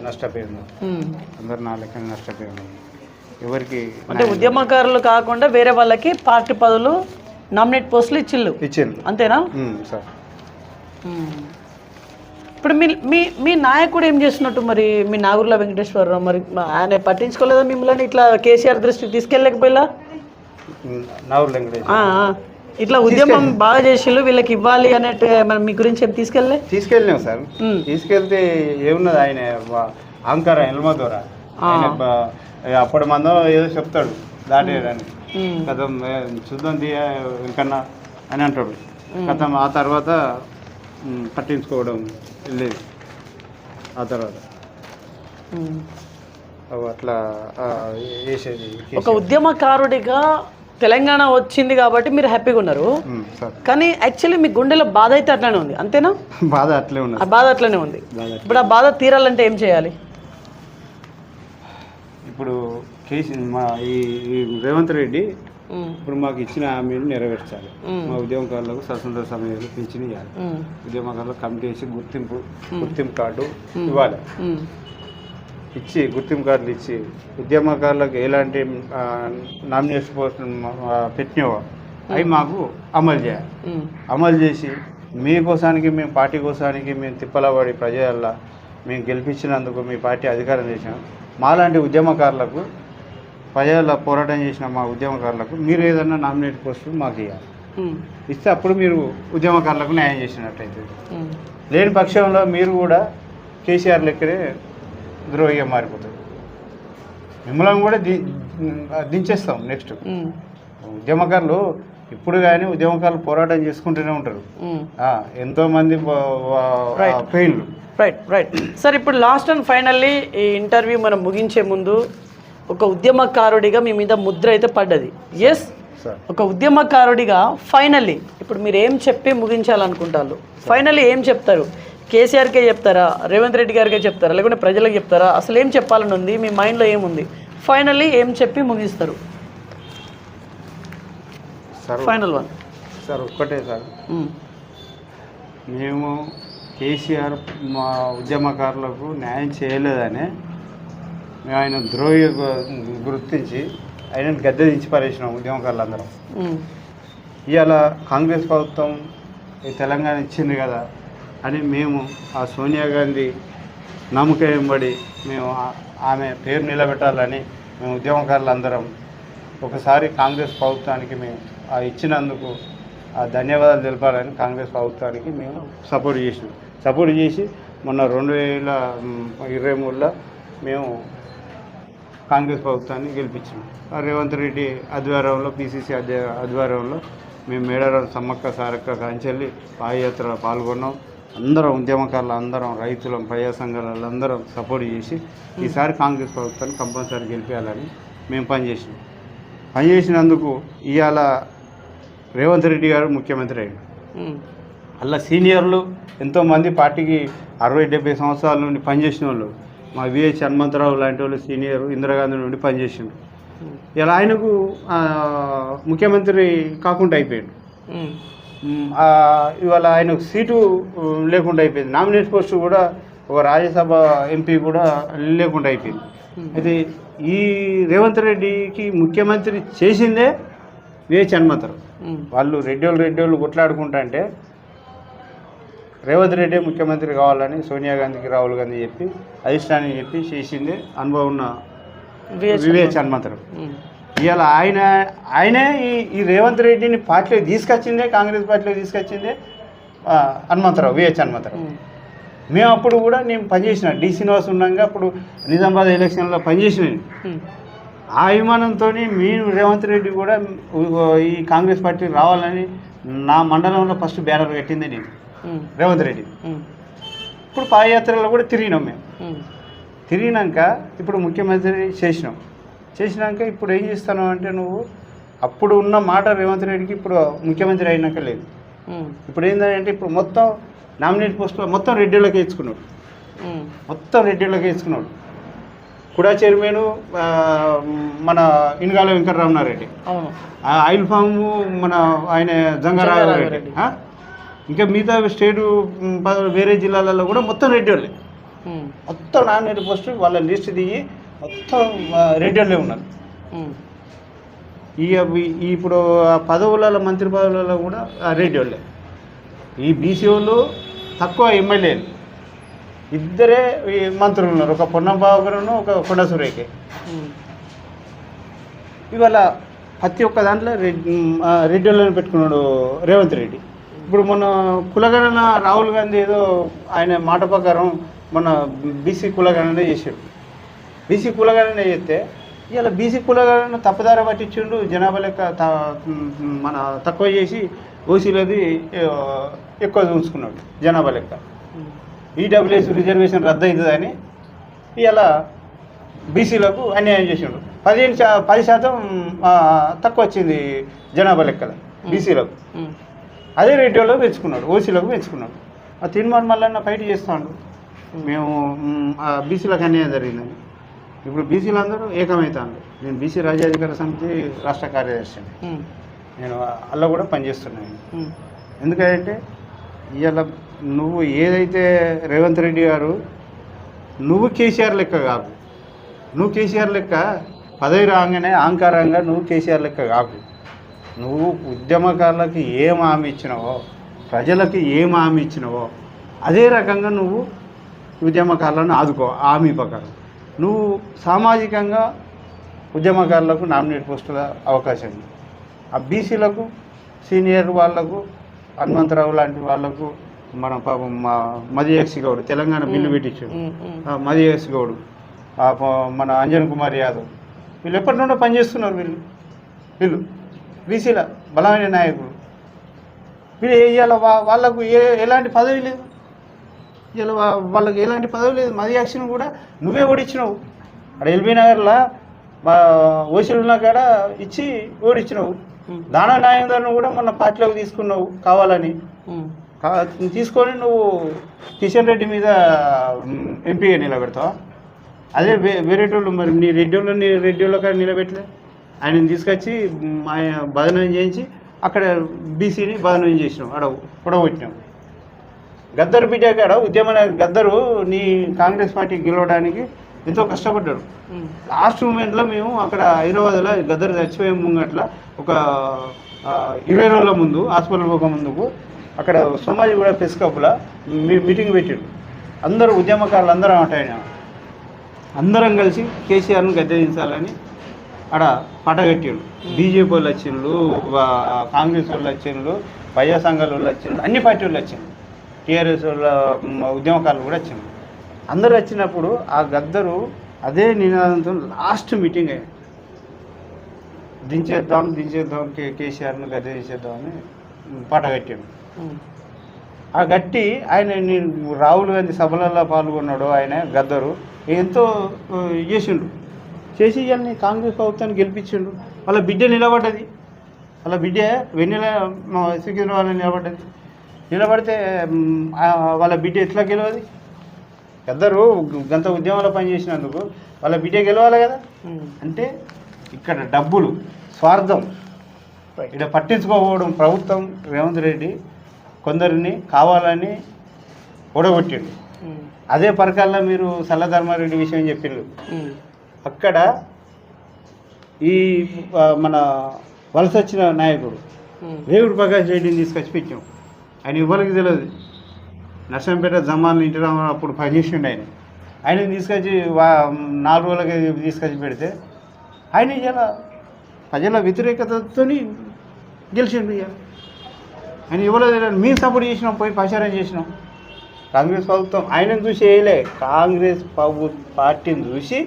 నష్టపోయింది. అందరు నా లెక్కనే నష్టపోయింది. ఎవరికి అంటే ఉద్యమకారులు కాకుండా వేరే వాళ్ళకి పార్టీ పదవులు, నామినేట్ పోస్టులు ఇచ్చిండు, అంతేనా సార్? ఇప్పుడు మీ నాయకుడు ఏం చేస్తున్నట్టు మరి? మీ నాగుర్ల వెంకటేశ్వరరావు మరి ఆయన పట్టించుకోలేదా మిమ్మల్ని? ఇట్లా కేసీఆర్ దృష్టికి తీసుకెళ్ళలేకపోయినా? ఇట్లా ఉద్యమం బాగా చేసిళ్ళు, వీళ్ళకి ఇవ్వాలి అన్నట్టు మీ గురించి ఏం తీసుకెళ్ళినాం సార్. తీసుకెళ్తే ఏమున్నది, ఆయన అహంకారం ఎల్మ ద్వారా అప్పటి మందో ఏదో చెప్తాడు దాటేయడానికి, కథం చూద్దాం తీయ ఇంకన్నా అని అంటాడు. కథం ఆ తర్వాత పట్టించుకోవడం లేదు. ఆ తర్వాత అట్లా వేసేది. ఒక ఉద్యమకారుడిగా తెలంగాణ వచ్చింది కాబట్టి మీరు హ్యాపీగా ఉన్నారు, కానీ యాక్చువల్లీ మీ గుండెలో బాధ అయితే అట్లనే ఉంది, అంతేనా? బాధ అట్లనే ఉంది. ఇప్పుడు ఆ బాధ తీరాలంటే ఏం చేయాలి? ఇప్పుడు మా ఈ రేవంత్ రెడ్డి ఇప్పుడు మాకు ఇచ్చిన హామీని నెరవేర్చాలి. మా ఉద్యమకారులకు స్వతంత్ర సమయంలో పింఛన్ ఇవ్వాలి. ఉద్యమకారులకు కమిటీ వేసి గుర్తింపు కార్డు ఇవ్వాలి. ఇచ్చి గుర్తింపు కార్డులు ఇచ్చి ఉద్యమకారులకు ఎలాంటి నామినేషన్ పోస్ట్ పెట్టినవో అవి మాకు అమలు చేయాలి. అమలు చేసి మీకోసానికి, మేము పార్టీ కోసానికి మేము తిప్పలబడి ప్రజల మేము గెలిపించినందుకు మీ పార్టీ అధికారం చేసినాం. మాలాంటి ఉద్యమకారులకు, ప్రజల పోరాటం చేసిన మా ఉద్యమకారులకు మీరు ఏదన్నా నామినేట్ పోస్టులు మాకు ఇవ్వాలి. ఇస్తే అప్పుడు మీరు ఉద్యమకారులకు న్యాయం చేసినట్టయితే. లేని పక్షంలో మీరు కూడా కేసీఆర్ లెక్కనే ద్రోహిగా మారిపోతుంది. మిమ్మల్ని కూడా దించేస్తాం నెక్స్ట్. ఉద్యమకారులు ఇప్పుడు కానీ ఉద్యమకారులు పోరాటం చేసుకుంటూనే ఉంటారు. ఎంతోమంది పెయిన్లు. రైట్ సార్, ఇప్పుడు లాస్ట్ అండ్ ఫైనల్లీ ఈ ఇంటర్వ్యూ మనం ముగించే ముందు ఒక ఉద్యమకారుడిగా మీ మీద ముద్ర అయితే పడ్డది. ఎస్, ఒక ఉద్యమకారుడిగా ఫైనల్లీ ఇప్పుడు మీరు ఏం చెప్పి ముగించాలనుకుంటారు? ఫైనల్లీ ఏం చెప్తారు? కేసీఆర్కే చెప్తారా, రేవంత్ రెడ్డి గారికే చెప్తారా, లేకుంటే ప్రజలకు చెప్తారా? అసలు ఏం చెప్పాలని ఉంది మీ మైండ్లో? ఏముంది ఫైనల్లీ ఏం చెప్పి ముగిస్తారు? ఫైనల్ వన్ సార్, ఒక్కటే సార్, మేము కేసీఆర్ మా ఉద్యమకారులకు న్యాయం చేయలేదని మేము ఆయన ద్రోహి గుర్తించి ఆయనను గద్దె దించి పరేసినాం ఉద్యమకారులందరం. ఇవాళ కాంగ్రెస్ ప్రభుత్వం ఈ తెలంగాణ ఇచ్చింది కదా అని మేము ఆ సోనియా గాంధీ నమ్మకం వెంబడి మేము ఆమె పేరు నిలబెట్టాలని మేము ఉద్యమకారులందరం ఒకసారి కాంగ్రెస్ ప్రభుత్వానికి మేము ఇచ్చినందుకు ధన్యవాదాలు తెలపాలని కాంగ్రెస్ ప్రభుత్వానికి మేము సపోర్ట్ చేసి మొన్న 2023లో మేము కాంగ్రెస్ ప్రభుత్వాన్ని గెలిపించాము. రేవంత్ రెడ్డి ఆధ్వర్యంలో పిసిసి ఆధ్వర్యంలో మేము మేడారం సమ్మక్క సారక్క కాంచెల్లి పాదయాత్రలో పాల్గొన్నాం. అందరం ఉద్యమకారులు అందరం రైతులం ప్రజా సంఘాలు అందరం సపోర్ట్ చేసి ఈసారి కాంగ్రెస్ ప్రభుత్వాన్ని కంపల్సరీ గెలిపించాలని మేము పనిచేసినందుకు ఇవాళ రేవంత్ రెడ్డి గారు ముఖ్యమంత్రి అయ్యారు. అలా సీనియర్లు ఎంతోమంది పార్టీకి 60-70 సంవత్సరాల నుండి పనిచేసిన వాళ్ళు, మా విహెచ్ హనుమంతరావు లాంటి వాళ్ళు సీనియర్ ఇందిరాగాంధీ నుండి పనిచేసిండు. ఇలా ఆయనకు ముఖ్యమంత్రి కాకుండా అయిపోయాడు. ఇవాళ ఆయనకు సీటు లేకుండా అయిపోయింది. నామినేట్ పోస్టు కూడా ఒక రాజ్యసభ ఎంపీ కూడా లేకుండా అయిపోయింది. అయితే ఈ రేవంత్ రెడ్డికి ముఖ్యమంత్రి చేసిందే విహెచ్ హనుమంతరావు. వాళ్ళు రెడ్డోళ్ళు కొట్లాడుకుంటా అంటే రేవంత్ రెడ్డి ముఖ్యమంత్రి కావాలని సోనియా గాంధీకి రాహుల్ గాంధీ చెప్పి అధిష్టానికి చెప్పి చేసిందే అనుభవం ఉన్న విహెచ్ హనుమంతరావు. ఇవాళ ఆయనే ఈ రేవంత్ రెడ్డిని పార్టీలోకి తీసుకొచ్చిందే, కాంగ్రెస్ పార్టీలోకి తీసుకొచ్చిందే హనుమంతరావు, విహెచ్ హనుమంతరావు. మేము అప్పుడు కూడా నేను పనిచేసిన డి శ్రీనివాస్ ఉండగా అప్పుడు నిజామాబాద్ ఎలక్షన్లో పనిచేసిన. ఆ అభిమానంతో మీరు రేవంత్ రెడ్డి కూడా ఈ కాంగ్రెస్ పార్టీ రావాలని నా మండలంలో ఫస్ట్ బ్యానర్ కట్టిందే నేను, రేవంత్ రెడ్డి. ఇప్పుడు పాదయాత్రలో కూడా తిరిగినాం మేము. తిరిగినాక ఇప్పుడు ముఖ్యమంత్రి చేసినాక ఇప్పుడు ఏం చేస్తాను అంటే నువ్వు అప్పుడు ఉన్న మాట రేవంత్ రెడ్డికి ఇప్పుడు ముఖ్యమంత్రి అయినాక లేదు. ఇప్పుడు ఏంటంటే ఇప్పుడు మొత్తం నామినేట్ పోస్టులో మొత్తం రెడ్డిలోకి వేసుకున్నాడు. కుడా చైర్మన్ మన ఇనుగాల వెంకటరమణారెడ్డి, ఆయిల్ ఫామ్ మన ఆయన జంగారాఘవరెడ్డి, ఇంకా మిగతా స్టేటు వేరే జిల్లాలలో కూడా మొత్తం రెడ్డి మొత్తం నామినేట్ పోస్టు వాళ్ళ లిస్ట్ దిగి మొత్తం రెడ్డి ఉన్నారు. ఇప్పుడు పదవులలో మంత్రి పదవులలో కూడా రెడ్డి వాళ్ళే. ఈ బీసీ వాళ్ళు తక్కువ ఎమ్మెల్యేలు ఇద్దరే మంత్రులు ఉన్నారు, ఒక పొన్నంబాబు గారును ఒక కొండ సురేఖ. ఇవాళ ప్రతి ఒక్క దాంట్లో రెడ్డి వాళ్ళని పెట్టుకున్నాడు రేవంత్ రెడ్డి. ఇప్పుడు మొన్న కులగణన రాహుల్ గాంధీ ఏదో ఆయన మాట ప్రకారం మన బీసీ కులగణన చేశాడు. బీసీ కులగణన చేస్తే ఇవాళ బీసీ కులగణన తప్పుదార పట్టించిండు. జనాభా లెక్క మన తక్కువ చేసి ఓసీలది ఎక్కువ చూసుకున్నాడు జనాభా లెక్క. ఈడబ్ల్యూఎస్ రిజర్వేషన్ రద్దు అవుతుందని ఇవాళ బీసీలకు అన్యాయం చేసిండు. 10% తక్కువ వచ్చింది జనాభా లెక్కల బీసీలకు. అదే రెడ్డిలో పెంచుకున్నాడు, ఓసీలకు పెంచుకున్నాడు. ఆ తీర్మానం మళ్ళీ ఫైట్ చేస్తాడు. మేము బీసీలకు అన్యాయం జరిగిందని ఇప్పుడు బీసీలు అందరూ ఏకమవుతాను. నేను బీసీ రాజ్యాధికార సమితి రాష్ట్ర కార్యదర్శిని. నేను అలా కూడా పనిచేస్తున్నాను. ఎందుకంటే ఇవాళ నువ్వు ఏదైతే రేవంత్ రెడ్డి గారు నువ్వు కేసీఆర్ లెక్క కాదు, నువ్వు కేసీఆర్ లెక్క పదవి రాగానే అహంకారంగా నువ్వు కేసీఆర్ లెక్క కాదు. నువ్వు ఉద్యమకారులకి ఏం హామీ ఇచ్చినావో, ప్రజలకి ఏం హామీ ఇచ్చినావో అదే రకంగా నువ్వు ఉద్యమకారులను ఆదుకో. హామీ ప్రకారం నువ్వు సామాజికంగా ఉద్యమకారులకు నామినేట్ పోస్టుల అవకాశం ఉంది. ఆ బీసీలకు సీనియర్ వాళ్లకు హనుమంతరావు లాంటి వాళ్లకు మన పాపం మదియక్సి గౌడ్ తెలంగాణ బిల్లు పెట్టించాడు, మదియక్సి గౌడ్, మన అంజన్ కుమార్ యాదవ్, వీళ్ళు ఎప్పటి నుండో పనిచేస్తున్నారు. వీళ్ళు బీసీల బలమైన నాయకులు. వీళ్ళు ఇవాళ వాళ్ళకు ఎలాంటి పదవి లేదు. ఇవాళ వాళ్ళకి ఎలాంటి పదవి లేదు. మదియాక్షిని కూడా నువ్వే ఓడించినావు. అక్కడ ఎల్బీ నగర్లో ఓసీలు ఉన్న కాడ ఇచ్చి ఓడించినావు. దానా నాయందర్ను కూడా మన పార్టీలోకి తీసుకున్నావు కావాలని. తీసుకొని నువ్వు కిషన్ రెడ్డి మీద ఎంపీగా నిలబెడతావా? అదే వేరేటోళ్ళు మరి నీ రెడ్డిలో కాడ నిలబెట్టలే. ఆయనని తీసుకొచ్చి ఆయన బదనం చేయించి అక్కడ బీసీని బదనం చేసినావు, అక్కడ పొడగొట్టినావు. గద్దరు బిడ్డ కాడ గద్దరు నీ కాంగ్రెస్ పార్టీ గెలవడానికి ఎంతో కష్టపడ్డాడు. లాస్ట్ మూమెంట్లో మేము అక్కడ హైదరాబాద్లో గద్దరు చచ్చిపోయే ముంగట్ల ఒక 20 రోజుల ముందు హాస్పిటల్ పోక ముందుకు అక్కడ సోమాజిగూడ ప్రెస్ క్లబ్లో మీటింగ్ పెట్టాడు. అందరూ ఉద్యమకారులు అందరం అంటాయి అందరం కలిసి కేసీఆర్ను గద్దెదించాలని ఆడ పటగట్టిండు. బీజేపీ వాళ్ళు వచ్చిండ్రు, కాంగ్రెస్ వాళ్ళు వచ్చిండ్రు, ప్రజా సంఘాల వాళ్ళు వచ్చిండ్రు, అన్ని పార్టీ వాళ్ళు వచ్చిండ్రు, టీఆర్ఎస్ వాళ్ళ ఉద్యమకారులు కూడా వచ్చిండ్రు. అందరూ వచ్చినప్పుడు ఆ గద్దరు అదే నినాదంతో లాస్ట్ మీటింగ్ అయ్యింది. దించేద్దాం కేసీఆర్ను గద్దె దించేద్దామని పటగట్టాడు. ఆ గట్టి ఆయన రాహుల్ గాంధీ సభలలో పాల్గొన్నాడు. ఆయన గద్దరు ఎంతో చేసిండు. చేసి ఇవన్నీ కాంగ్రెస్ ప్రభుత్వాన్ని గెలిపించిండు. వాళ్ళ బిడ్డ నిలబడ్డది. వాళ్ళ బిడ్డ వెన్నెల సికింద్రాబాద్ నిలబడ్డది. నిలబడితే వాళ్ళ బిడ్డ ఎట్లా గెలవది? గద్దరు గంత ఉద్యమంలో పనిచేసినందుకు వాళ్ళ బిడ్డ గెలవాలి కదా. అంటే ఇక్కడ డబ్బులు, స్వార్థం, ఇక్కడ పట్టించుకోకపోవడం ప్రభుత్వం రేవంత్ రెడ్డి కొందరిని కావాలని ఓడగొట్టిండు. అదే పరకాల్లో మీరు సల్లధర్మారెడ్డి విషయం చెప్పిండ్రు. అక్కడ ఈ మన వలస వచ్చిన నాయకుడు రేవుడు ప్రకాష్ రెడ్డిని తీసుకొచ్చి పెట్టాం. ఆయన ఇవ్వరికి తెలియదు. నర్సంపేట జమాన్ ఇంటి రామారావు అప్పుడు పనిచేసిండు. ఆయన తీసుకొచ్చి 4 రోజులకి తీసుకొచ్చి పెడితే ఆయన ఇలా ప్రజల వ్యతిరేకతతో గెలిచిండు. ఆయన ఇవ్వలేదు. మేము సపోర్ట్ చేసినాం, పోయి ప్రచారం చేసినాం. కాంగ్రెస్ ప్రభుత్వం ఆయనను చూసి వేయలే, కాంగ్రెస్ పార్టీని చూసి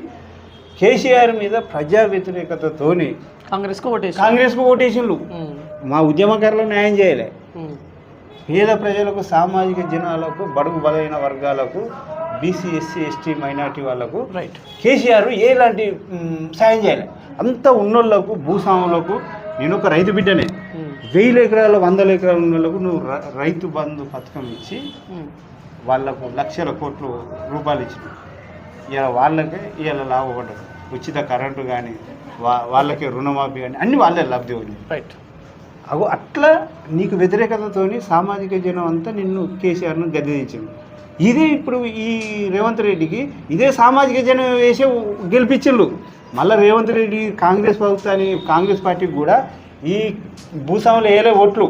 కేసీఆర్ మీద ప్రజా వ్యతిరేకతతోని కాంగ్రెస్కు ఓటేసిండ్రు. మా ఉద్యమకారులు న్యాయం చేయలే. పేద ప్రజలకు, సామాజిక జనాలకు, బడుగు బలైన వర్గాలకు, బీసీ, ఎస్సీ, ఎస్టీ, మైనార్టీ వాళ్ళకు కేసీఆర్ ఎలాంటి సాయం చేయలే. అంత ఉన్నోళ్ళకు, భూస్వాములకు, నేను ఒక రైతు బిడ్డనే, 1000 ఎకరాలు 100 ఎకరాలు ఉన్న వాళ్ళకు నువ్వు రైతు బంధు పథకం ఇచ్చి వాళ్లకు లక్షల కోట్ల రూపాయలు ఇచ్చినావు. ఇలా వాళ్ళకే ఇలా లాభపడ్డారు. ఉచిత కరెంటు కానీ, వాళ్ళకే రుణమాఫీ కానీ అన్నీ వాళ్ళే లబ్ధి ఉంది. అగో అట్లా నీకు వ్యతిరేకతతో సామాజిక జనం అంతా నిన్ను కేసీఆర్ను గద్దెదించింది. ఇదే ఇప్పుడు ఈ రేవంత్ రెడ్డికి ఇదే సామాజిక జనం వేసే గెలిపించిండు. మళ్ళీ రేవంత్ రెడ్డి కాంగ్రెస్ ప్రభుత్వాన్ని, కాంగ్రెస్ పార్టీకి కూడా ఈ భూస్వాములు వేయలే ఓట్లు.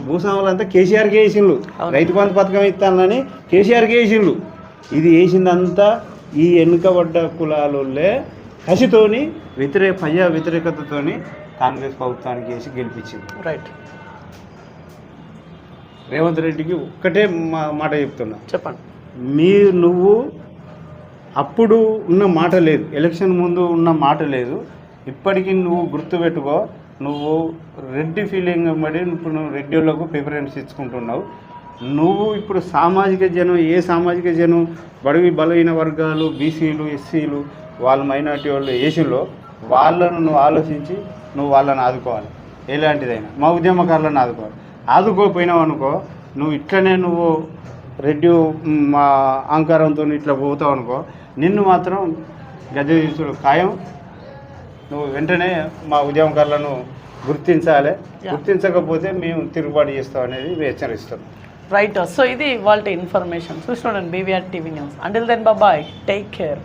భూస్వాములు అంతా కేసీఆర్కి వేసిండ్రు. రైతు బంధు పథకం ఇస్తానని కేసీఆర్కి వేసిండ్రు. ఇది వేసిందంతా ఈ ఎన్నుకబడ్డ కులాలే కసితోని ప్రజా వ్యతిరేకతతోని కాంగ్రెస్ ప్రభుత్వానికి వేసి గెలిపించింది. రేవంత్ రెడ్డికి ఒక్కటే మాట చెప్తున్నా, చెప్పండి. నువ్వు అప్పుడు ఉన్న మాట లేదు, ఎలక్షన్ ముందు ఉన్న మాట లేదు. ఇప్పటికీ నువ్వు గుర్తుపెట్టుకో, నువ్వు రెడ్డి ఫీలింగ్ పడి ఇప్పుడు నువ్వు రెడ్డిలకు ప్రిఫరెన్స్ ఇచ్చుకుంటున్నావు. నువ్వు ఇప్పుడు సామాజిక జనం, ఏ సామాజిక జనం బడుగు బలహీన వర్గాలు, బీసీలు, ఎస్సీలు, వాళ్ళ మైనార్టీ వాళ్ళు ఏసీలో వాళ్ళను నువ్వు ఆలోచించి నువ్వు వాళ్ళని ఆదుకోవాలి. ఎలాంటిదైనా మా ఉద్యమకారులను ఆదుకోవాలి. ఆదుకోకపోయినావు అనుకో, నువ్వు ఇట్లనే నువ్వు రెడ్డి మా అహంకారంతో ఇట్లా పోతావు అనుకో, నిన్ను మాత్రం గద్దె తీసుడు ఖాయం. నువ్వు వెంటనే మా ఉద్యమకారులను గుర్తించాలి. గుర్తించకపోతే మేము తిరుగుబాటు చేస్తాం అనేది హెచ్చరిస్తాం. రైట్. సో ఇది వాళ్ళ ఇన్ఫర్మేషన్ చూసుకోండి BVR TV news. Until then bye, take care.